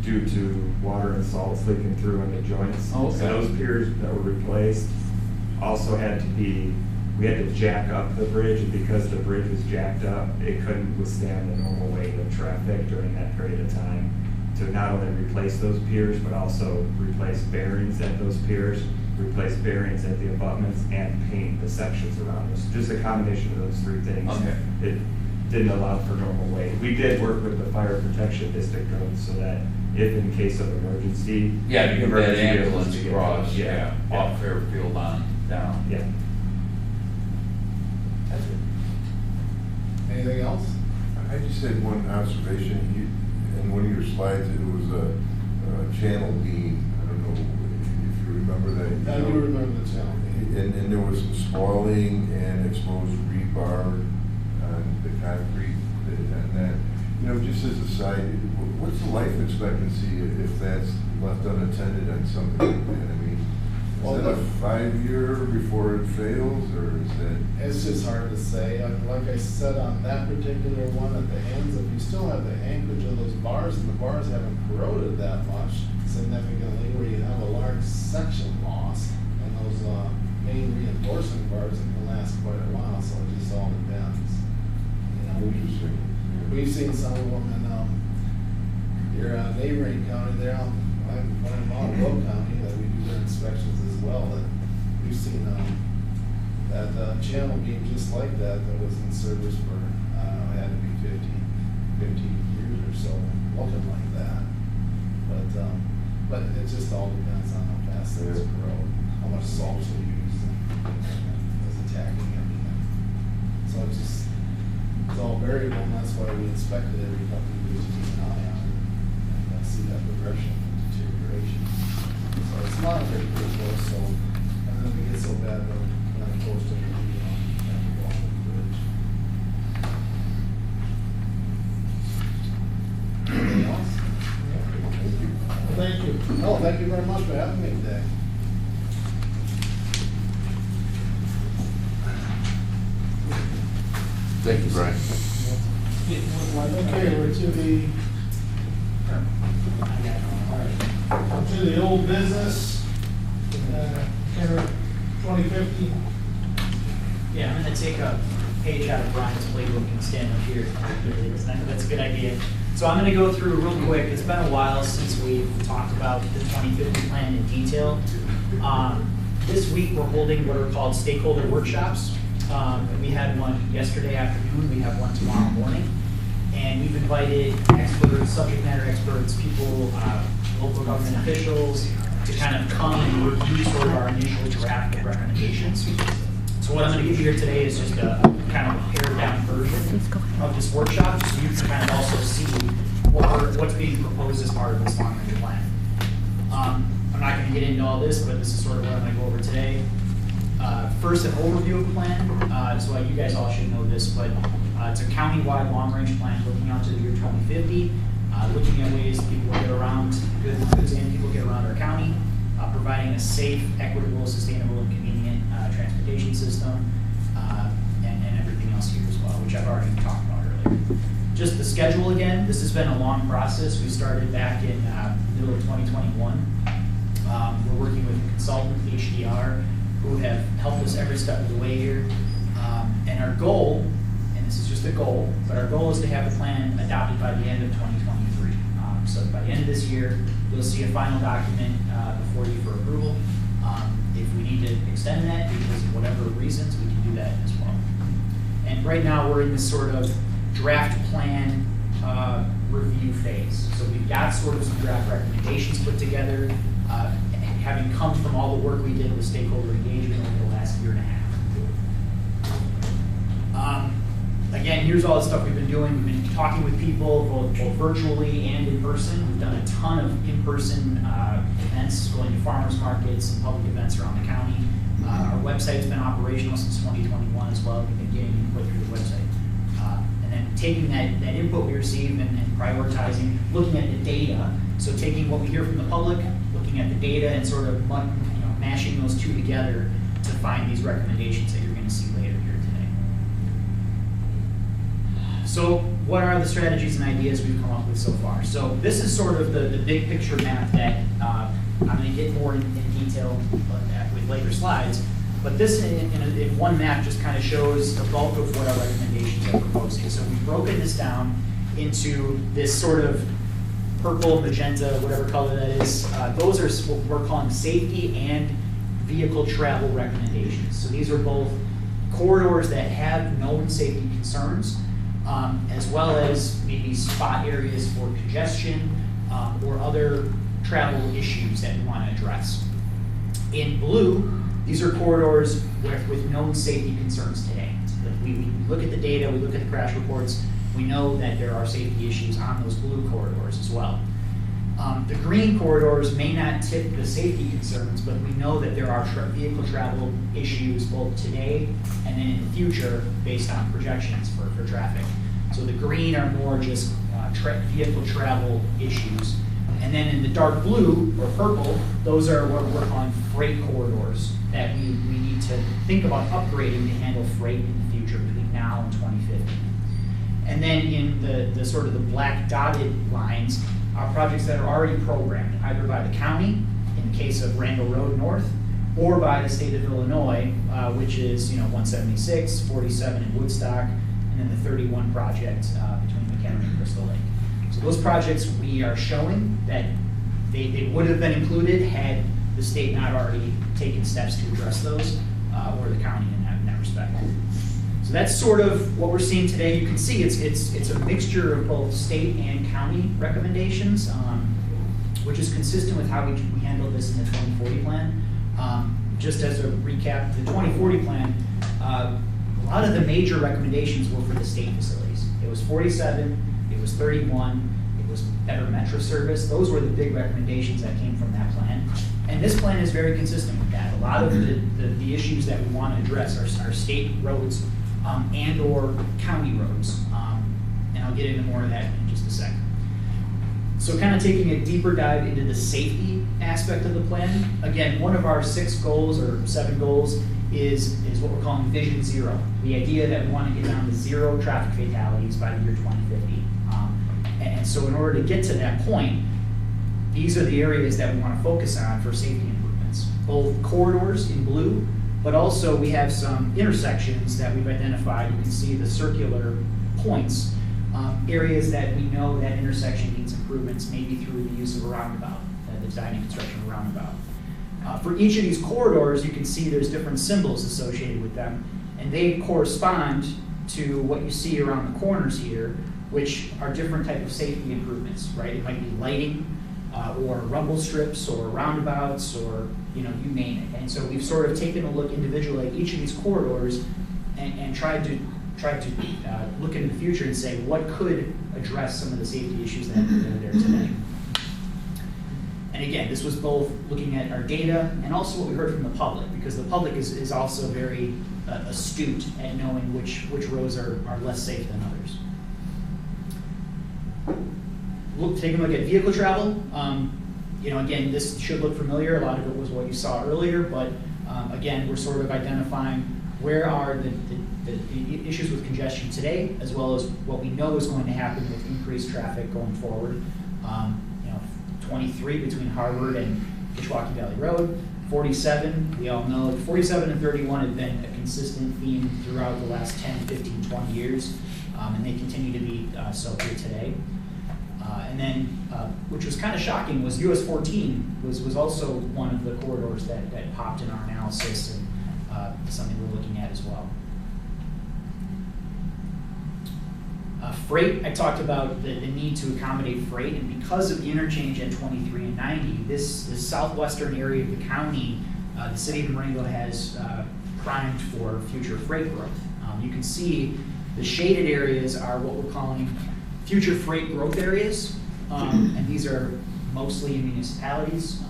due to water and salts leaking through in the joints. Okay. So those piers that were replaced also had to be, we had to jack up the bridge, and because the bridge was jacked up, it couldn't withstand the normal weight of traffic during that period of time. To not only replace those piers, but also replace bearings at those piers, replace bearings at the abutments, and paint the sections around us. Just a combination of those 3 things. Okay. It didn't allow for normal weight. We did work with the fire protection district roads so that if in case of emergency. Yeah, you get that emergency vehicles ambulance to get across, those. yeah, off Fairfield on down. Yeah. That's it. Anything else? I just had one observation. In one of your slides, it was a channel beam. I don't know if you remember that. I do remember the channel. And there was some spoiling and exposed rebar on the concrete and that. You know, just as a side, what's the life expectancy if that's left unattended on something like that? I mean, is that a 5-year before it fails, or is that? It's just hard to say. Like I said, on that particular one at the ends, if you still have the anchorage of those bars, and the bars haven't corroded that much significantly, where you have a large section loss, and those main reinforcing bars, it can last quite a while, so it just all depends. You know, Interesting. we've seen some of them in your neighboring county there, I'm in Monroe County, that we do their inspections as well, that we've seen that channel beam just like that was in service for, I don't know, it had to be 15 years or so, looking like that. But it just all depends on how fast things corrode, how much salt you use, and is attacking everything. So it's all variable, and that's why we inspect it every couple of years to keep an eye on it, and see that progression and deterioration. So it's not a big deal for us, so, and then if it gets so bad, then I'm close to have to go on the bridge. Anything else? Thank you. No, thank you very much for having me today. Thank you, Brian. Okay, we're to the old business, McHenry 2050. Yeah, I'm gonna take a page out of Brian's playbook and stand up here. That's a good idea. So I'm gonna go through real quick. It's been a while since we've talked about the 2050 plan in detail. This week, we're holding what are called stakeholder workshops. We had one yesterday afternoon, we have one tomorrow morning. And we've invited experts, subject matter experts, people, local government officials, to kind of come and review sort of our initial draft of recommendations. So what I'm gonna give you here today is just a kind of pared down version of this workshop, so you can kind of also see what's being proposed as part of this long-range plan. I'm not gonna get into all this, but this is sort of what I'm gonna go over today. First, an overview of the plan, so you guys all should know this, but it's a county-wide long-range plan looking out to the year 2050, looking at ways people get around, goods and people get around our county, providing a safe, equitable, sustainable, and convenient transportation system, and everything else here as well, which I've already talked about earlier. Just the schedule again, this has been a long process. We started back in middle of 2021. We're working with a consultant, HDR, who have helped us every step of the way here. And our goal, and this is just a goal, but our goal is to have the plan adopted by the end of 2023. So by the end of this year, you'll see a final document before you for approval. If we need to extend that because of whatever reasons, we can do that as well. And right now, we're in this sort of draft plan review phase. So we've got sort of some draft recommendations put together, having come from all the work we did with stakeholder engagement over the last year and a half. Again, here's all the stuff we've been doing. We've been talking with people both virtually and in person. We've done a ton of in-person events, going to farmers markets and public events around the county. Our website's been operational since 2021 as well. We've been getting input through the website. And then taking that input we receive and prioritizing, looking at the data. So taking what we hear from the public, looking at the data and sort of mashing those two together to find these recommendations that you're going to see later here today. So what are the strategies and ideas we've come up with so far? So this is sort of the big picture map that I'm going to get more in detail with later slides. But this in one map just kind of shows the bulk of what our recommendations are proposing. So we've broken this down into this sort of purple, magenta, whatever color that is. Those are what we're calling safety and vehicle travel recommendations. So these are both corridors that have known safety concerns, as well as maybe spot areas for congestion or other travel issues that we want to address. In blue, these are corridors with known safety concerns today. We look at the data, we look at the crash reports, we know that there are safety issues on those blue corridors as well. The green corridors may not tip the safety concerns, but we know that there are vehicle travel issues both today and then in the future based on projections for traffic. So the green are more just vehicle travel issues. And then in the dark blue or purple, those are what we're calling freight corridors that we need to think about upgrading to handle freight in the future between now and 2050. And then in the sort of the black dotted lines are projects that are already programmed, either by the county, in the case of Randall Road North, or by the state of Illinois, which is 176, 47 in Woodstock, and then the 31 project between McHenry and Crystal Lake. So those projects we are showing that they would have been included had the state not already taken steps to address those, or the county in that respect. So that's sort of what we're seeing today. You can see it's a mixture of both state and county recommendations, which is consistent with how we handled this in the 2040 plan. Just as a recap, the 2040 plan, a lot of the major recommendations were for the state facilities. It was 47, it was 31, it was better metro service. Those were the big recommendations that came from that plan. And this plan is very consistent with that. A lot of the issues that we want to address are state roads and or county roads. And I'll get into more of that in just a second. So kind of taking a deeper dive into the safety aspect of the plan. Again, one of our 6 goals or 7 goals is what we're calling Vision Zero. The idea that we want to get down to 0 traffic fatalities by the year 2050. And so in order to get to that point, these are the areas that we want to focus on for safety improvements. Both corridors in blue, but also we have some intersections that we've identified. You can see the circular points, areas that we know that intersection needs improvements, maybe through the use of a roundabout, the design and construction of a roundabout. For each of these corridors, you can see there's different symbols associated with them, and they correspond to what you see around the corners here, which are different type of safety improvements, right? It might be lighting, or rumble strips, or roundabouts, or you name it. And so we've sort of taken a look individually at each of these corridors and tried to look into the future and say what could address some of the safety issues that are there today. And again, this was both looking at our data and also what we heard from the public, because the public is also very astute at knowing which roads are less safe than others. Taking a look at vehicle travel. Again, this should look familiar. A lot of it was what you saw earlier, but again, we're sort of identifying where are the issues with congestion today, as well as what we know is going to happen with increased traffic going forward. 23 between Harvard and Kishwaukee Valley Road. 47, we all know, 47 and 31 have been a consistent theme throughout the last 10, 15, 20 years, and they continue to be so here today. And then, which was kind of shocking, was US 14 was also one of the corridors that popped in our analysis, and something we're looking at as well. Freight, I talked about the need to accommodate freight, and because of the interchange at 23 and 90, this southwestern area of the county, the city of Marengo has primed for future freight growth. You can see the shaded areas are what we're calling future freight growth areas, and these are mostly in municipalities.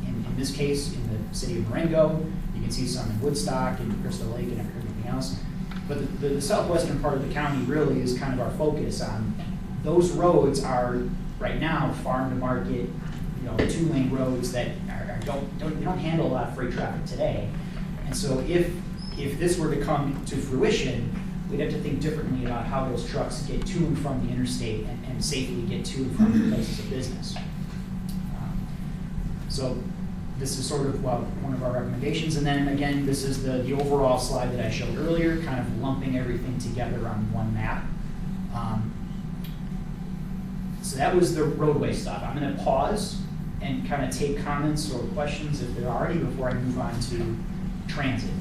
In this case, in the city of Marengo, you can see some in Woodstock and Crystal Lake and everything else. But the southwestern part of the county really is kind of our focus on. Those roads are right now farm to market, 2-lane roads that don't handle a lot of freight traffic today. And so if this were to come to fruition, we'd have to think differently about how those trucks get to and from the interstate and safely get to and from the places of business. So this is sort of, well, one of our recommendations. And then again, this is the overall slide that I showed earlier, kind of lumping everything together on one map. So that was the roadway stuff. I'm going to pause and kind of take comments or questions if there are any before I move on to transit.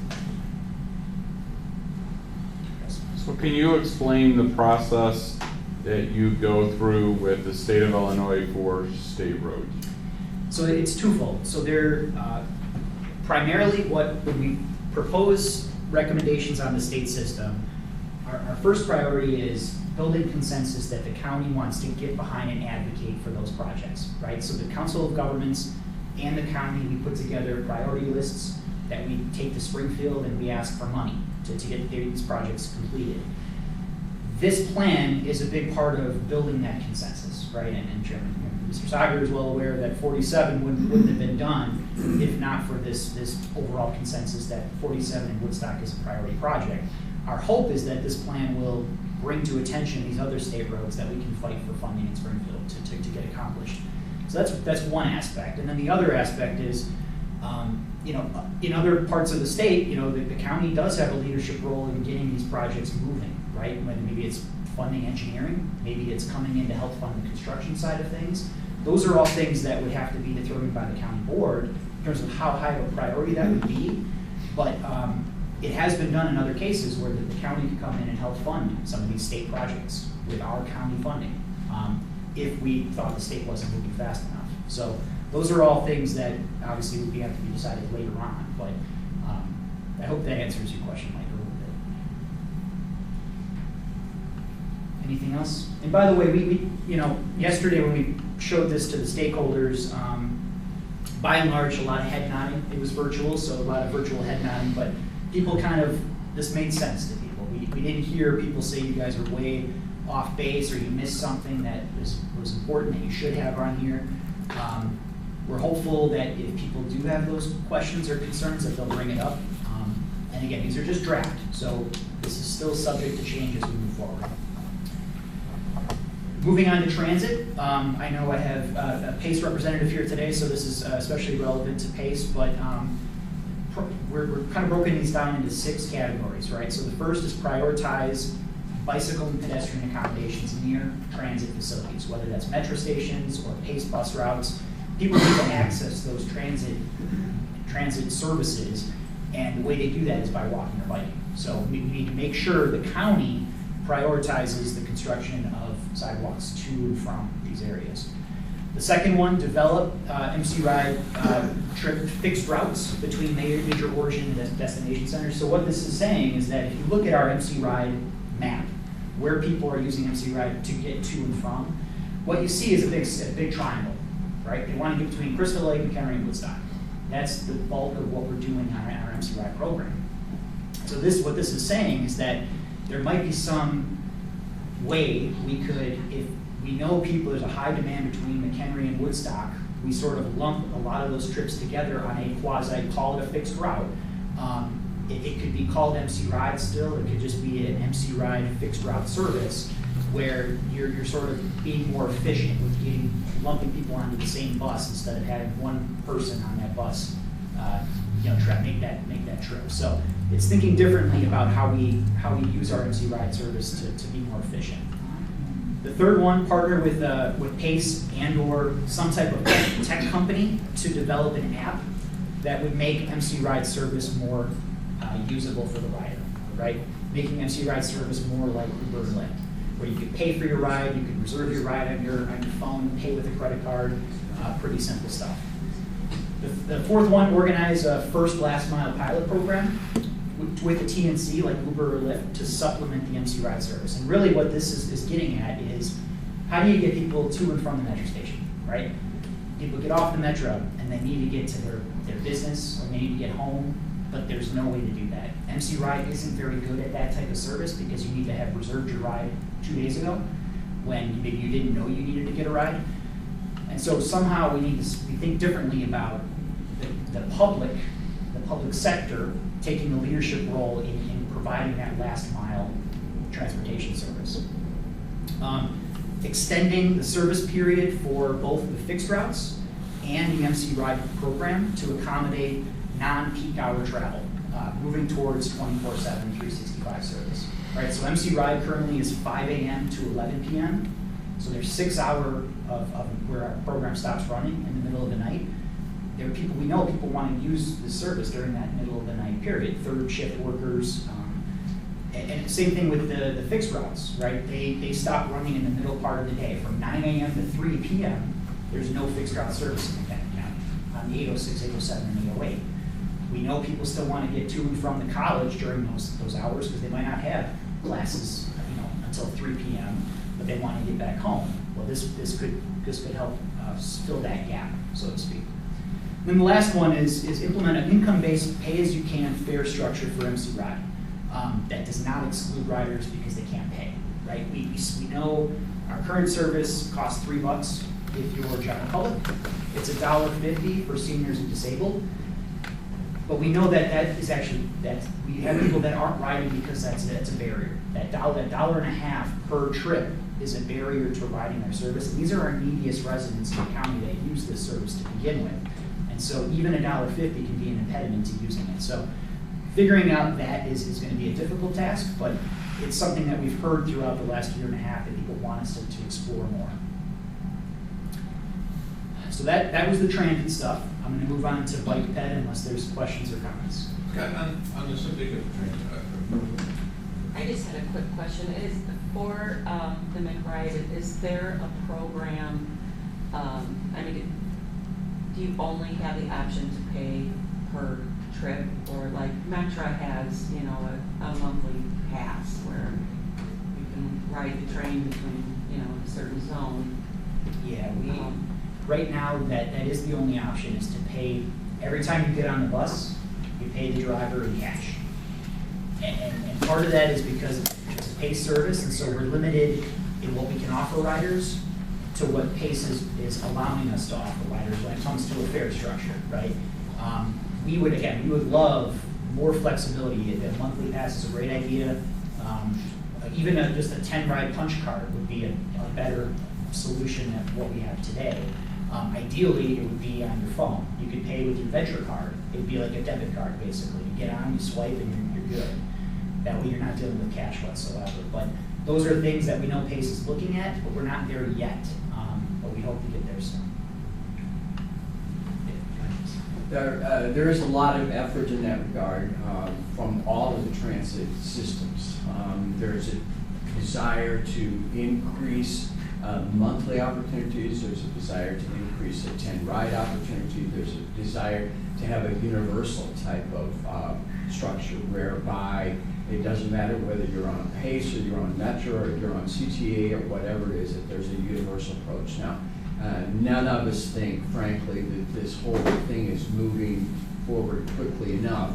So can you explain the process that you go through with the state of Illinois for state roads? So it's twofold. So they're primarily when we propose recommendations on the state system, our first priority is building consensus that the county wants to get behind and advocate for those projects, right? So the Council of Governments and the county, we put together priority lists that we take to Springfield and we ask for money to get these projects completed. This plan is a big part of building that consensus, right? And Chairman, Mr. Sager is well aware that 47 wouldn't have been done if not for this overall consensus that 47 in Woodstock is a priority project. Our hope is that this plan will bring to attention these other state roads that we can fight for funding in Springfield to get accomplished. So that's one aspect. And then the other aspect is, in other parts of the state, the county does have a leadership role in getting these projects moving, right? Maybe it's funding engineering, maybe it's coming in to help fund the construction side of things. Those are all things that would have to be determined by the county board in terms of how high of a priority that would be. But it has been done in other cases where the county could come in and help fund some of these state projects with our county funding if we thought the state wasn't moving fast enough. So those are all things that obviously would have to be decided later on. But I hope that answers your question, Mike, a little bit. Anything else? And by the way, we yesterday when we showed this to the stakeholders, by and large, a lot of head nodding. It was virtual, so a lot of virtual head nodding, but people this made sense to people. We didn't hear people say you guys are way off base or you missed something that was important that you should have on here. We're hopeful that if people do have those questions or concerns that they'll bring it up. And again, these are just draft, so this is still subject to change as we move forward. Moving on to transit, I know I have a PACE representative here today, so this is especially relevant to PACE, but we're kind of broken these down into 6 categories, right? So the first is prioritize bicycle and pedestrian accommodations near transit facilities, whether that's metro stations or PACE bus routes. People need to access those transit services, and the way they do that is by walking or biking. So we need to make sure the county prioritizes the construction of sidewalks to and from these areas. The second one, develop MC Ride trip fixed routes between major origin and destination centers. So what this is saying is that if you look at our MC Ride map, where people are using MC Ride to get to and from, what you see is a big triangle, right? They want to get between Crystal Lake, McHenry, and Woodstock. That's the bulk of what we're doing on our MC Ride program. So what this is saying is that there might be some way we could, if we know there's a high demand between McHenry and Woodstock, we sort of lump a lot of those trips together on a quasi, call it a fixed route. It could be called MC Ride still, it could just be an MC Ride fixed route service where you're sort of being more efficient with lumping people onto the same bus instead of having one person on that bus try to make that trip. So it's thinking differently about how we use our MC Ride service to be more efficient. The third one, partner with PACE and/or some type of tech company to develop an app that would make MC Ride service more usable for the rider, right? Making MC Ride service more like Uber or Lyft, where you could pay for your ride, you could reserve your ride on your phone, pay with a credit card, pretty simple stuff. The fourth one, organize a first last mile pilot program with a TNC like Uber or Lyft to supplement the MC Ride service. And really what this is getting at is how do you get people to and from the metro station, right? People get off the metro and they need to get to their business or they need to get home, but there's no way to do that. MC Ride isn't very good at that type of service because you need to have reserved your ride 2 days ago when maybe you didn't know you needed to get a ride. And so somehow we think differently about the public sector taking a leadership role in providing that last mile transportation service. Extending the service period for both the fixed routes and the MC Ride program to accommodate non-peak hour travel, moving towards 24/7, 365 service. Right, so MC Ride currently is 5 a.m. to 11 p.m. So there's 6 hours of where our program stops running in the middle of the night. There are people, we know people want to use the service during that middle of the night period, third shift workers. And same thing with the fixed routes, right? They stop running in the middle part of the day. From 9 a.m. to 3 p.m., there's no fixed route service in Benton County on the 806, 807, and 808. We know people still want to get to and from the college during those hours because they might not have classes, until 3 p.m., but they want to get back home. Well, this could help fill that gap, so to speak. And then the last one is implement an income-based pay-as-you-can fare structure for MC Ride. That does not exclude riders because they can't pay, right? We know our current service costs $3 if you're general public. It's $1.50 for seniors and disabled. But we know that is actually, we have people that aren't riding because that's a barrier. That $1.50 per trip is a barrier to riding our service. And these are our neediest residents in the county that use this service to begin with. And so even $1.50 can be an impediment to using it. So figuring out that is going to be a difficult task, but it's something that we've heard throughout the last year and a half that people want us to explore more. So that was the transit stuff. I'm going to move on to bike ped unless there's questions or comments. On the subject of transit, I just had a quick question. Is for the McRide, is there a program, do you only have the option to pay per trip, or like Metra has, a monthly pass where you can ride the train between, a certain zone? Yeah, right now that is the only option, is to pay every time you get on the bus, you pay the driver in cash. And part of that is because it's a PACE service, and so we're limited in what we can offer riders to what PACE is allowing us to offer riders when it comes to a fare structure, right? We would love more flexibility. A monthly pass is a great idea. Even just a 10-ride punch card would be a better solution than what we have today. Ideally, it would be on your phone. You could pay with your Venture card. It would be like a debit card, basically. You get on, you swipe, and you're good. That way you're not dealing with cash whatsoever. But those are things that we know PACE is looking at, but we're not there yet. But we hope to get there soon. There is a lot of effort in that regard from all of the transit systems. There's a desire to increase monthly opportunities. There's a desire to increase a 10-ride opportunity. There's a desire to have a universal type of structure whereby it doesn't matter whether you're on PACE or you're on Metro or you're on CTA or whatever it is, that there's a universal approach. Now, none of us think, frankly, that this whole thing is moving forward quickly enough.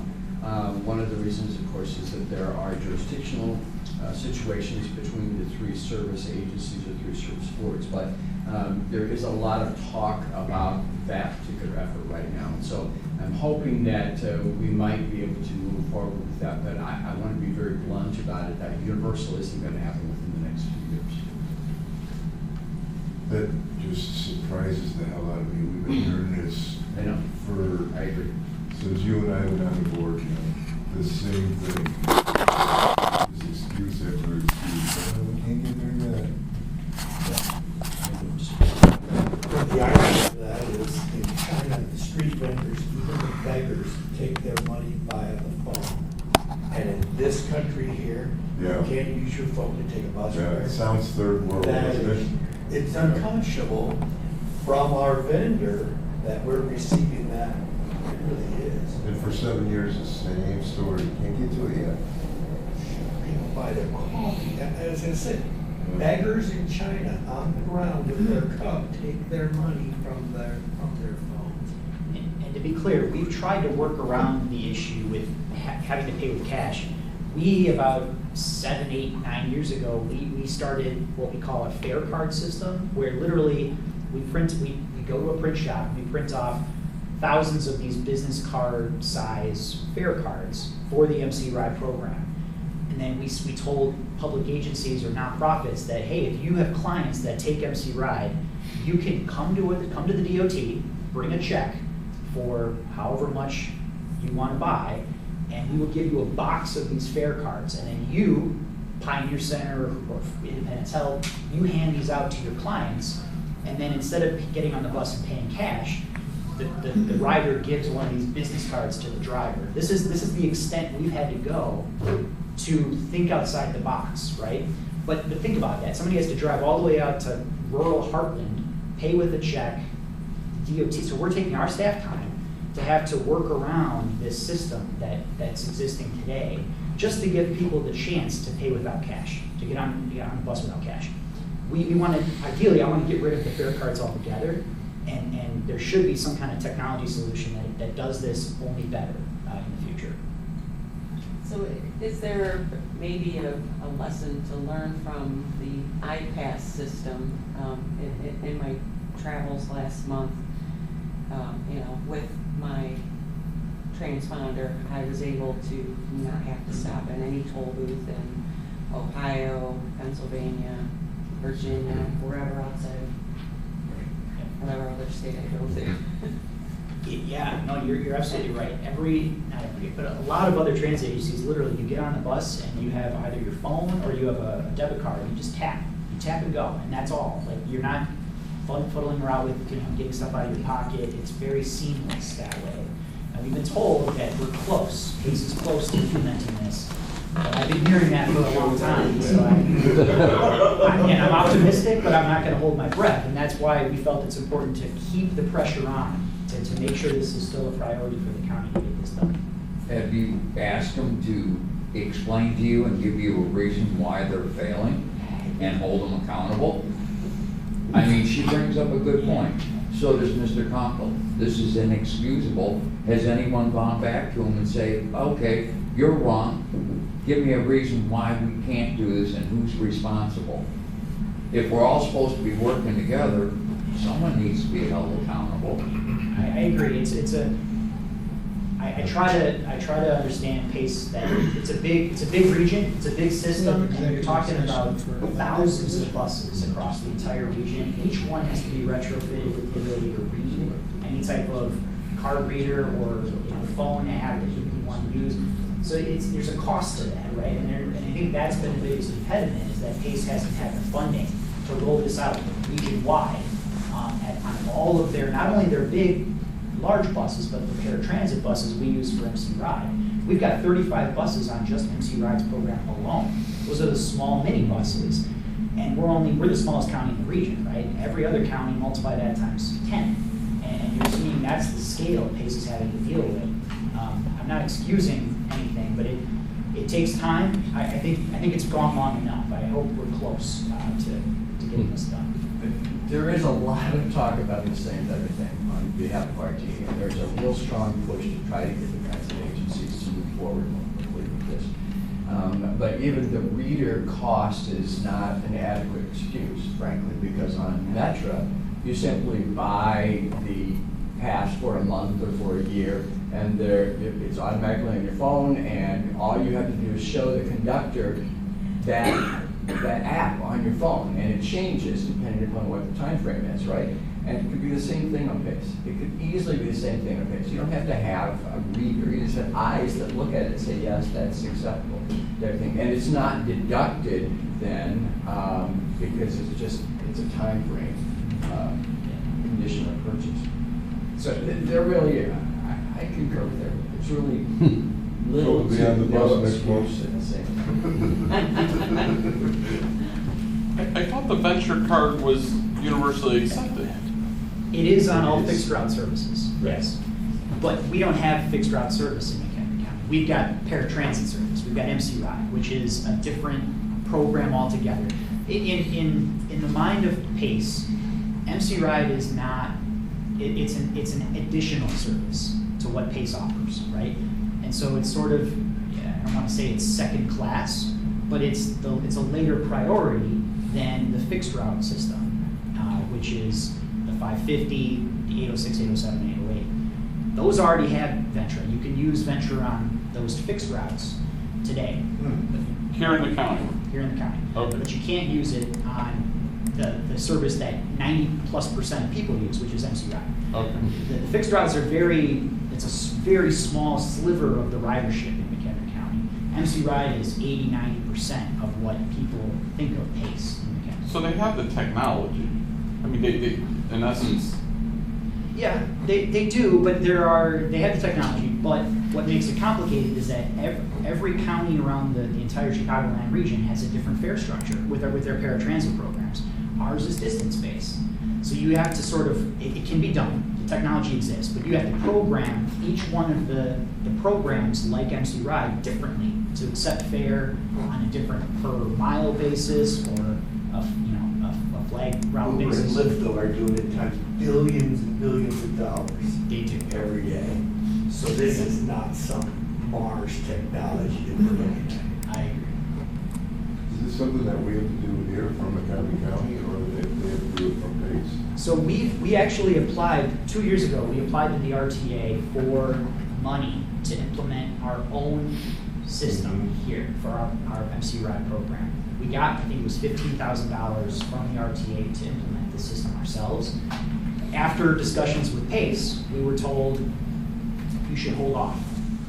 One of the reasons, of course, is that there are jurisdictional situations between the three service agencies or three service boards, but there is a lot of talk about that particular effort right now. And so I'm hoping that we might be able to move forward with that, but I want to be very blunt about it, that universal isn't going to happen within the next few years. That just surprises the hell out of me. We've been hearing this I agree. Since you and I went on the board, the same thing. This excuse after excuse. We can't get there yet. The irony of that is, in China, the street vendors, even the beggars, take their money via the phone. And in this country here, you can't use your phone to take a bus fare. It sounds third world, doesn't it? It's unconscionable from our vendor that we're receiving that. It really is. And for 7 years, the same story. Can't get to it yet. People buy their coffee. As I said, beggars in China on the ground with their cup take their money from their phones. And to be clear, we've tried to work around the issue with having to pay with cash. We, about 7, 8, 9 years ago, we started what we call a fare card system, where literally we go to a print shop, we print off thousands of these business card size fare cards for the MC Ride program. And And then we told public agencies or nonprofits that, hey, if you have clients that take MC Ride, you can come to the DOT, bring a check for however much you want to buy, and we will give you a box of these fare cards. And then you, Pioneer Center or Independence Health, you hand these out to your clients, and then instead of getting on the bus and paying cash, the rider gives one of these business cards to the driver. This is the extent we've had to go to think outside the box, right? But think about that. Somebody has to drive all the way out to rural Heartland, pay with a check, DOT. So we're taking our staff time to have to work around this system that's existing today, just to give people the chance to pay without cash, to get on the bus without cash. We want to, ideally, I want to get rid of the fare cards altogether, and there should be some kind of technology solution that does this only better in the future. So is there maybe a lesson to learn from the iPass system? In my travels last month, with my transponder, I was able to not have to stop at any toll booth in Ohio, Pennsylvania, Virginia, wherever outside, whatever other state I go to. Yeah, no, you're absolutely right. Not every, but a lot of other transit agencies, literally, you get on the bus and you have either your phone or you have a debit card. You just tap and go, and that's all. Like, you're not fuddling around with getting stuff out of your pocket. It's very seamless that way. And we've been told that we're close. Pace is close to implementing this. But I've been hearing that for a long time, so I'm optimistic, but I'm not going to hold my breath, and that's why we felt it's important to keep the pressure on to make sure this is still a priority for the county to get this done. Have you asked them to explain to you and give you a reason why they're failing and hold them accountable? I mean, she brings up a good point. So does Mr. Conkle. This is inexcusable. Has anyone gone back to him and say, okay, you're wrong. Give me a reason why we can't do this and who's responsible? If we're all supposed to be working together, someone needs to be held accountable. I agree. I try to understand pace that it's a big region, it's a big system, and you're talking about thousands of buses across the entire region. Each one has to be retrofitted with the ability to read any type of card reader or phone app that you want to use. So there's a cost to that, right? And I think that's been the biggest impediment, is that PACE hasn't had the funding to roll this out region-wide on all of their, not only their big, large buses, but the paratransit buses we use for MC Ride. We've got 35 buses on just MC Ride's program alone. Those are the small mini buses, and we're the smallest county in the region, right? Every other county, multiply that times 10, and you're seeing that's the scale PACE is having to deal with. I'm not excusing anything, but it takes time. I think it's gone long enough. I hope we're close to getting this done. There is a lot of talk about the same type of thing on behalf of our team, and there's a real strong push to try to get the transit agencies to move forward more quickly with this. But even the reader cost is not an adequate excuse, frankly, because on Metra, you simply buy the pass for a month or for a year, and it's automatically on your phone, and all you have to do is show the conductor that app on your phone, and it changes depending upon what the time frame is, right? And it could be the same thing on PACE. It could easily be the same thing on PACE. You don't have to have a reader. You just have eyes that look at it and say, yes, that's acceptable. Everything. And it's not deducted then because it's a time frame condition of purchase. So they're really, I concur with them. It's really little So we'll be on the bus next excuse in the same. I thought the venture card was universally accepted. It is on all fixed route services, yes. But we don't have fixed route service in McHenry County. We've got paratransit service. We've got MC Ride, which is a different program altogether. In the mind of PACE, MC Ride is not, it's an additional service to what PACE offers, right? And so it's sort of, I don't want to say it's second class, but it's a later priority than the fixed route system, which is the 550, the 806, 807, 808. Those already have Ventra. You can use Ventra on those fixed routes today. But Here in the county? Here in the county. Okay. But you can't use it on the service that 90+% of people use, which is MC Ride. Okay. The fixed routes are it's a very small sliver of the ridership in McHenry County. MC Ride is 80–90% of what people think of PACE in McHenry. So they have the technology. I mean, they in essence. Yeah, they do, but they have the technology, but what makes it complicated is that every county around the entire Chicagoland region has a different fare structure with their paratransit programs. Ours is distance-based. So you have to sort of, it can be done, the technology exists, but you have to program each one of the programs like MC Ride differently to accept fare on a different per mile basis or a flag route Uber and basis. Lyft though are doing it times billions and billions of dollars. They do. Every day. So this is not some Mars technology that we're looking at. I agree. Is this something that we have to do here from McHenry County, or do they have to do it from PACE? So we actually applied, 2 years ago, we applied to the RTA for money to implement our own system here for our MC Ride program. We got, I think it was $15,000 from the RTA to implement the system ourselves. After discussions with PACE, we were told you should hold off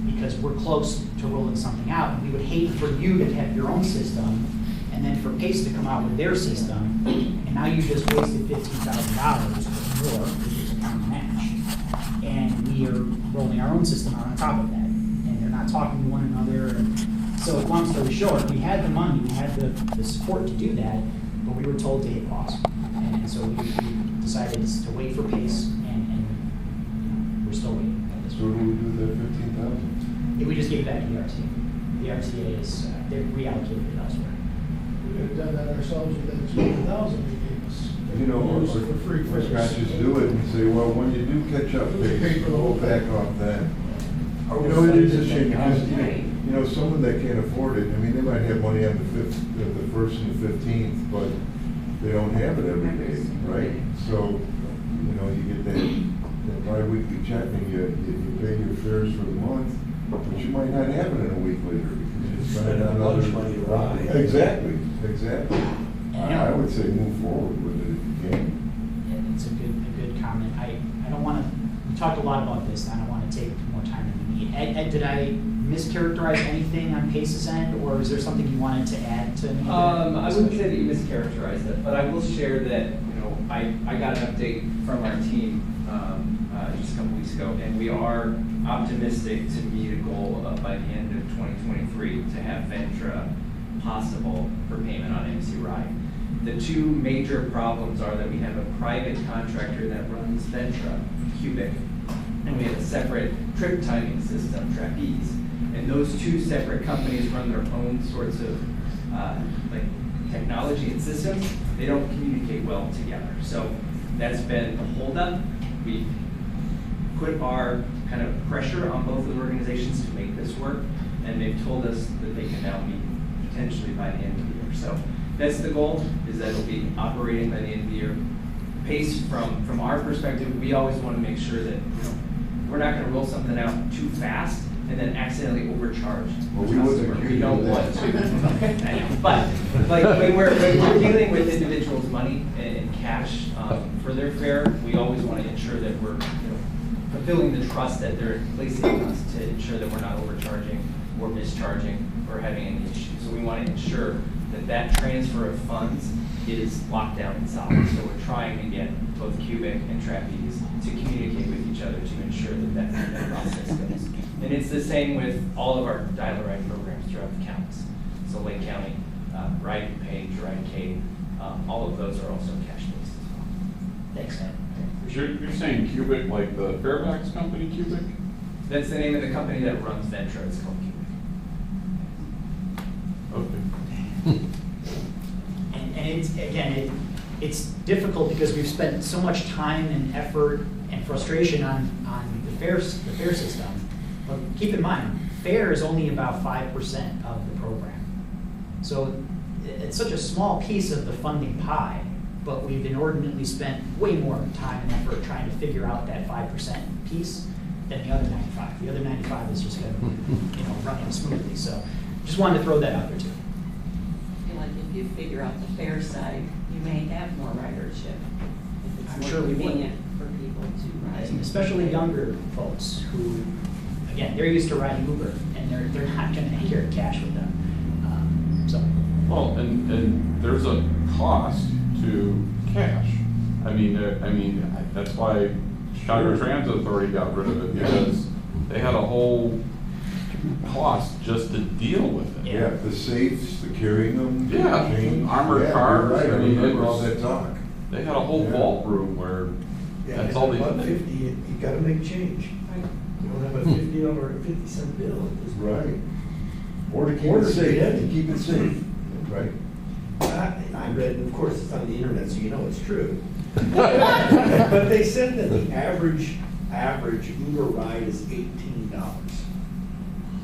because we're close to rolling something out. We would hate for you to have your own system and then for PACE to come out with their system, and now you just wasted $15,000 or more, which is a county match. And we are rolling our own system out on top of that, and they're not talking to one another. So long story short, we had the money, we had the support to do that, but we were told to hit pause. And so we decided to wait for PACE, and we're still waiting. So what do we do with that 15,000? We just gave it back to the RTA. The RTA is, they're reallocated it elsewhere. We could have done that ourselves with that 200,000 they gave us. You know, or Use it for free for scratches do it and say, well, when you do catch up, PACE, we'll back off that. You know, it is a shame because, you know, someone that can't afford it, I mean, they might have money on the 1st and the 15th, but they don't have it every day, right? So, you know, you get that bi-weekly check and you pay your fares for the month, but you might not have it in a week later because you spend it on other. Lunch money to ride. Exactly. I would say move forward with it if you can. Yeah, it's a good comment. I don't want to, we talked a lot about this, and I don't want to take more time than we need. Ed, did I mischaracterize anything on PACE's end, or is there something you wanted to add to me? I wouldn't say that you mischaracterized it, but I will share that, I got an update from our team just a couple weeks ago, and we are optimistic to meet a goal of by the end of 2023 to have Ventra possible for payment on MC Ride. The two major problems are that we have a private contractor that runs Ventra, Cubic, and we have a separate trip timing system, Trapeze. And those two separate companies run their own sorts of technology and systems. They don't communicate well together. So that's been a holdup. We put our kind of pressure on both of the organizations to make this work, and they've told us that they can now meet potentially by the end of the year. So that's the goal, is that it'll be operating by the end of the year. PACE, from our perspective, we always want to make sure that we're not going to roll something out too fast and then accidentally overcharge Well, the we wasn't customer. We accused don't of want that. to. I know. But when we're dealing with individuals' money and cash for their fare, we always want to ensure that we're fulfilling the trust that they're placing in us to ensure that we're not overcharging or mischarging or having any issues. So we want to ensure that that transfer of funds is locked down and solid. So we're trying to get both Cubic and Trapeze to communicate with each other to ensure that that process goes. And it's the same with all of our dial-a-ride programs throughout the counties. So Lake County, Ride and Page, Ride and Cade, all of those are also cash-based as well. Thanks, Ed. You're saying Cubic, like the Fairfax company, Cubic? That's the name of the company that runs Ventra. It's called Cubic. Okay. And it's difficult because we've spent so much time and effort and frustration on the fare system. But keep in mind, fare is only about 5% of the program. So it's such a small piece of the funding pie, but we've inordinately spent way more time and effort trying to figure out that 5% piece than the other 95. The other 95 is just going to, running smoothly. So just wanted to throw that out there too. if you figure out the fare side, you may have more ridership. If I'm it's sure more we would. convenient for people to ride. Especially younger folks who, again, they're used to riding Uber, and they're not gonna carry cash with them. So, Well, and there's a cost to cash. I mean, that's why Chicago Transit Authority got rid of it, because they had a whole cost just to deal with it. Yeah, the safes, the carrying them. Yeah, change. armored Yeah, cars, you're right, I mean, it remember all was- that talk. They had a whole Yeah. vault room where Yeah, that's all they $150, did. you gotta make change. You don't have a $50 or a 50-cent bill at this point. Right. Or to keep Or it to safe, get to it. keep it safe, right? I read, and of course, it's on the internet, so you know it's true. But they said that the average Uber ride is $18.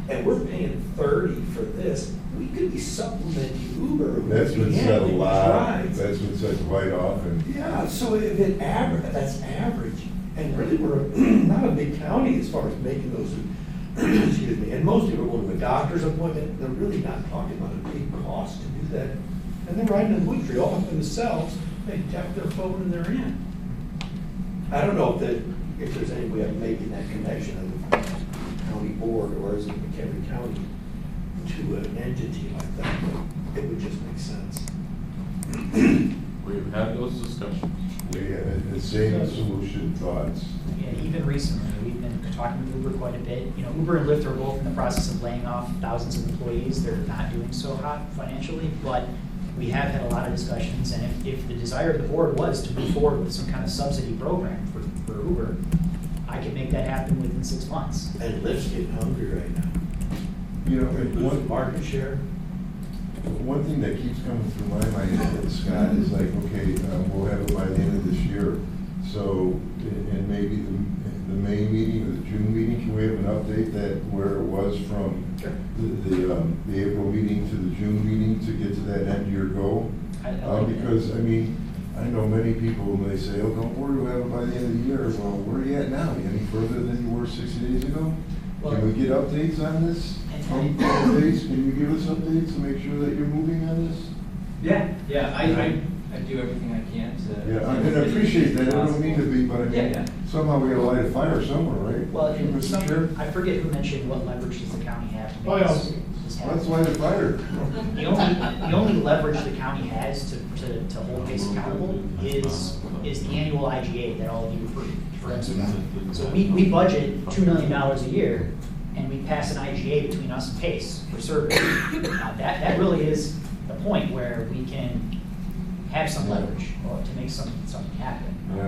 And we're paying $30 for this. We could be supplementing Uber. That's been said a handling these lot, rides. that's been said quite often. Yeah, so if it average, that's average. And really, we're not a big county as far as making those, excuse me. And most people go to a doctor's appointment, they're really not talking about a big cost to do that. And they're riding in Woodbury all up themselves, they tap their phone and they're in. I don't know if there's any way of making that connection of the county board, or is it McHenry County, to an entity like that, but it would just make sense. We've had those discussions. We had the same solution thoughts. yeah, even recently, we've been talking with Uber quite a bit. You know, Uber and Lyft are both in the process of laying off thousands of employees. They're not doing so hot financially, but we have had a lot of discussions, and if the desire of the board was to move forward with some kind of subsidy program for Uber, I could make that happen within 6 months. And Lyft's getting hungry right now. You know, Losing market share. one thing that keeps coming through my mind, Scott, is like, okay, we'll have it by the end of this year. So, and maybe the May meeting or the June meeting, can we have an update that where it was from the April meeting to the June meeting to get to that end year goal? I like that. Because, I mean, I know many people, when they say, oh, don't worry, we'll have it by the end of the year. Well, where are you at now? You any further than you were 60 days ago? Can we get updates on this? Updates? Can you give us updates to make sure that you're moving on this? Yeah, I do everything I can to. Yeah, I mean, I appreciate that. I don't mean to be, but I Yeah. mean, somehow we gotta light a fire somewhere, right? Well, Mr. Chair? I forget who mentioned what leverage does the county have to Oh, make yeah. this happen. Let's light a fire. The only leverage the county has to hold Pace accountable is the annual IGA that all of you refer to. So we budget $2 million a year, and we pass an IGA between us and Pace for service. That really is the point where we can have some leverage or to make something happen. Yeah.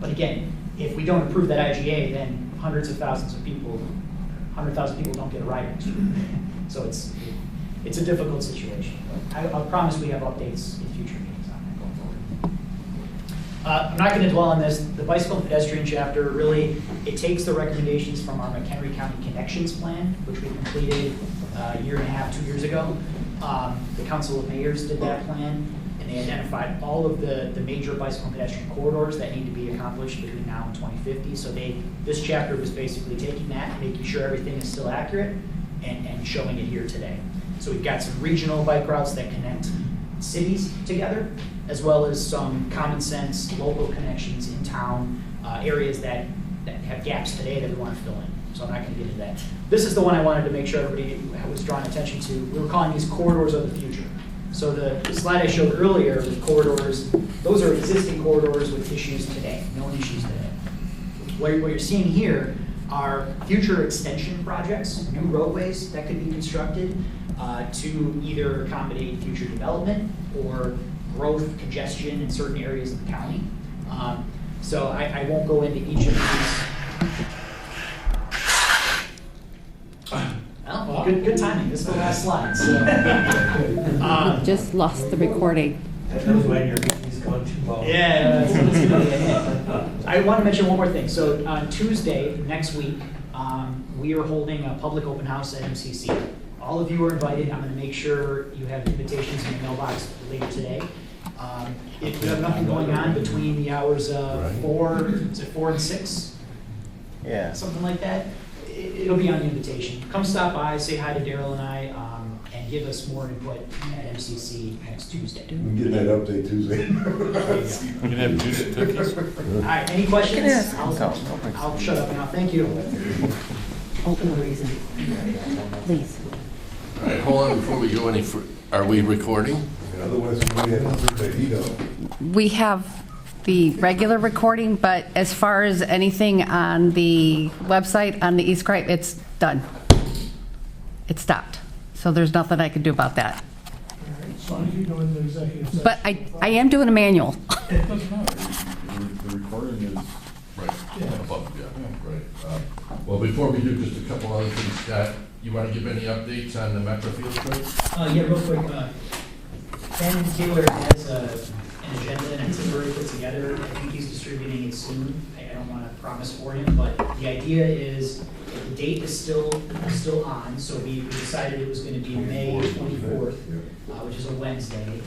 But again, if we don't approve that IGA, then hundreds of thousands of people, 100,000 people don't get a ride next year. So it's a difficult situation. But I'll promise we have updates in future meetings on that going forward. I'm not going to dwell on this. The bicycle and pedestrian chapter, really, it takes the recommendations from our McHenry County Connections Plan, which we completed a year and a half, 2 years ago. The Council of Mayors did that plan, and they identified all of the major bicycle and pedestrian corridors that need to be accomplished between now and 2050. So this chapter was basically taking that, making sure everything is still accurate, and showing it here today. So we've got some regional bike routes that connect cities together, as well as some common sense local connections in town, areas that have gaps today that we want to fill in. So I'm not going to get into that. This is the one I wanted to make sure everybody was drawing attention to. We were calling these corridors of the future. So the slide I showed earlier with corridors, those are existing corridors with issues today, known issues today. What you're seeing here are future extension projects, new roadways that could be constructed to either accommodate future development or growth, congestion in certain areas of the county. So I won't go into each of these. Well, good timing. This is the last slide. So, Just lost the recording. That knows when your meeting's gone too long. Yeah, I want to mention one more thing. So on Tuesday next week, we are holding a public open house at MCC. All of you are invited. I'm going to make sure you have invitations in the mailbox later today. If you have nothing going on between the hours of 4 and 6, something like that, it'll be on the invitation. Come stop by, say hi to Daryl and I, and give us more input at MCC next Tuesday. I'm getting that update Tuesday. You can have Tuesday cookies. All right, any questions? I'll shut up now, thank you. Open the reason, please. All right, hold on before we go any are we recording? Otherwise, we have to heat up. We have the regular recording, but as far as anything on the website, on the e-scribe, it's done. It stopped. So there's nothing I can do about that. All right, so if you go into executive session. But I am doing a manual. It doesn't matter. The recording is. Right, above, yeah, right. Well, before we do, just a couple other things, Scott, you want to give any updates on the Metro Field trip? Yeah, real quick, Ben Taylor has an agenda and itinerary put together. I think he's distributing it soon. I don't want to promise for him, but the idea is the date is still on, so we decided it was going to be May 24th, which is a Wednesday,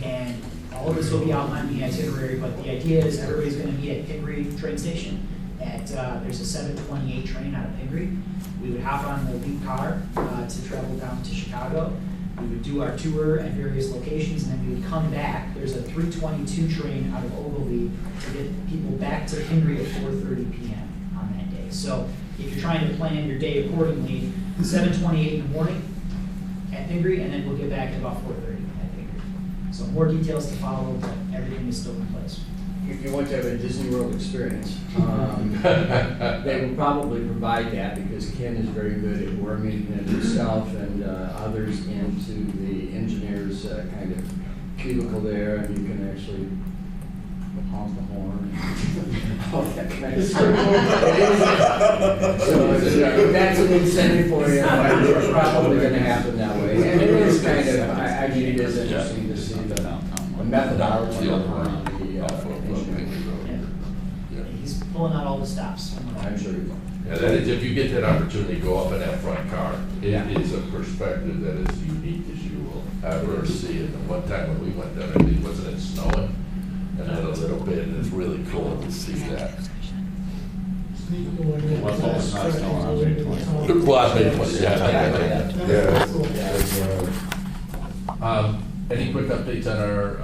and all of this will be outlined in the itinerary, but the idea is everybody's going to meet at McHenry train station. There's a 7:28 train out of McHenry. We would hop on the LEAP car to travel down to Chicago. We would do our tour at various locations, and then we would come back. There's a 3:22 train out of Ogilvie to get people back to McHenry at 4:30 p.m. on that day. So if you're trying to plan your day accordingly, 7:28 in the morning at McHenry, and then we'll get back at about 4:30 at McHenry. So more details to follow, but everything is still in place. If you want to have a Disney World experience, they will probably provide that because Ken is very good at worming himself and others into the engineer's kind of cubicle there, and you can actually honk the horn. All that kind of stuff. So that's an incentive for you. It's probably going to happen that way. And it is kind of, I mean, it is interesting to see the methodology around the He's pulling out all the stops. I'm sure you will. Yeah, that is, if you get that opportunity, go up in that front car. It is a perspective that is unique as you will ever see it. And one time when we went there, I think, wasn't it snowing? And then a little bit, and it's really cool to see that. Any quick updates on our,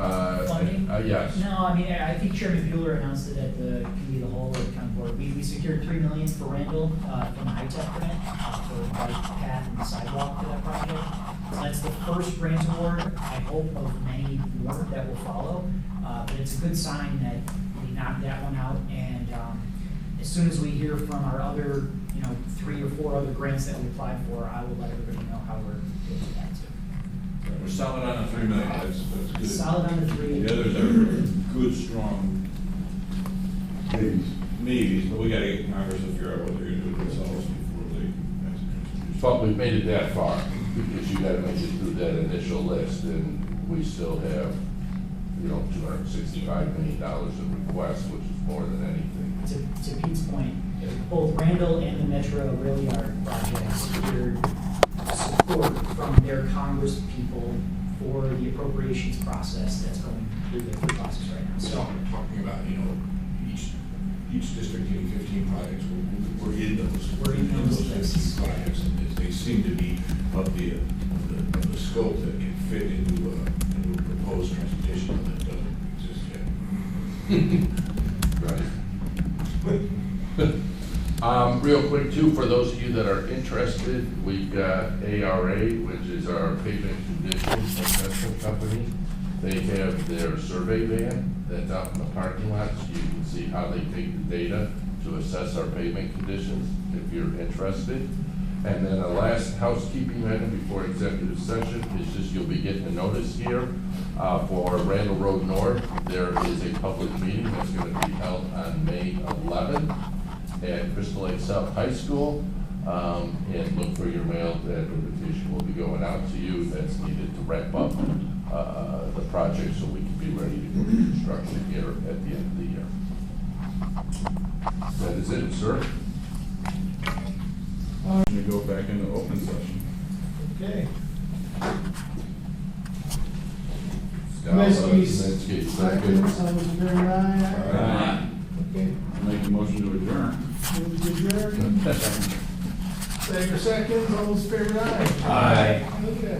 Funding? yes. No, I mean, I think Chairman Bueller announced it at the committee of the whole of county board. We secured $3 million for Randall from the high-tech grant for the bike path and the sidewalk for that project. So that's the first grant award, I hope, of many more that will follow. But it's a good sign that we knocked that one out. And as soon as we hear from our other, 3 or 4 other grants that we applied for, I will let everybody know how we're doing with that too. We're solid on the $3 million, that's good. Solid on the 3. The others are good, strong maybes, but we gotta get Congress to figure out what they're gonna do with themselves before they introduce. But we've made it that far, because you gotta make it through that initial list, and we still have, $265 million of requests, which is more than anything. To Pete's point, both Randall and the Metro Rail Yard projects secured support from their Congress people for the appropriations process that's going through the process right now. So we're talking about, each district getting 15 projects, we're in those. We're in those 15 projects, and they seem to be of the scope that can fit into a proposed transportation that doesn't exist Right. Real quick too, for those of you that are interested, we've got ARA, which is our pavement condition assessment company. They have their survey van that's out in the parking lot, so you can see how they take the data to assess our pavement conditions, if you're interested. And then a last housekeeping item before executive session is just you'll be getting a notice here for Randall Road North. There is a public meeting that's going to be held on May 11th at Crystal Lake South High School. And look for your mail. That invitation will be going out to you. That's needed to wrap up the project so we can be ready to go to construction here at the end of the year. That is it, sir. We go back into open session. Okay. Kaminsky, second. Someone's very right. Okay. Make a motion to adjourn. Move to adjourn. Second, all those in favor, aye. Aye. Okay.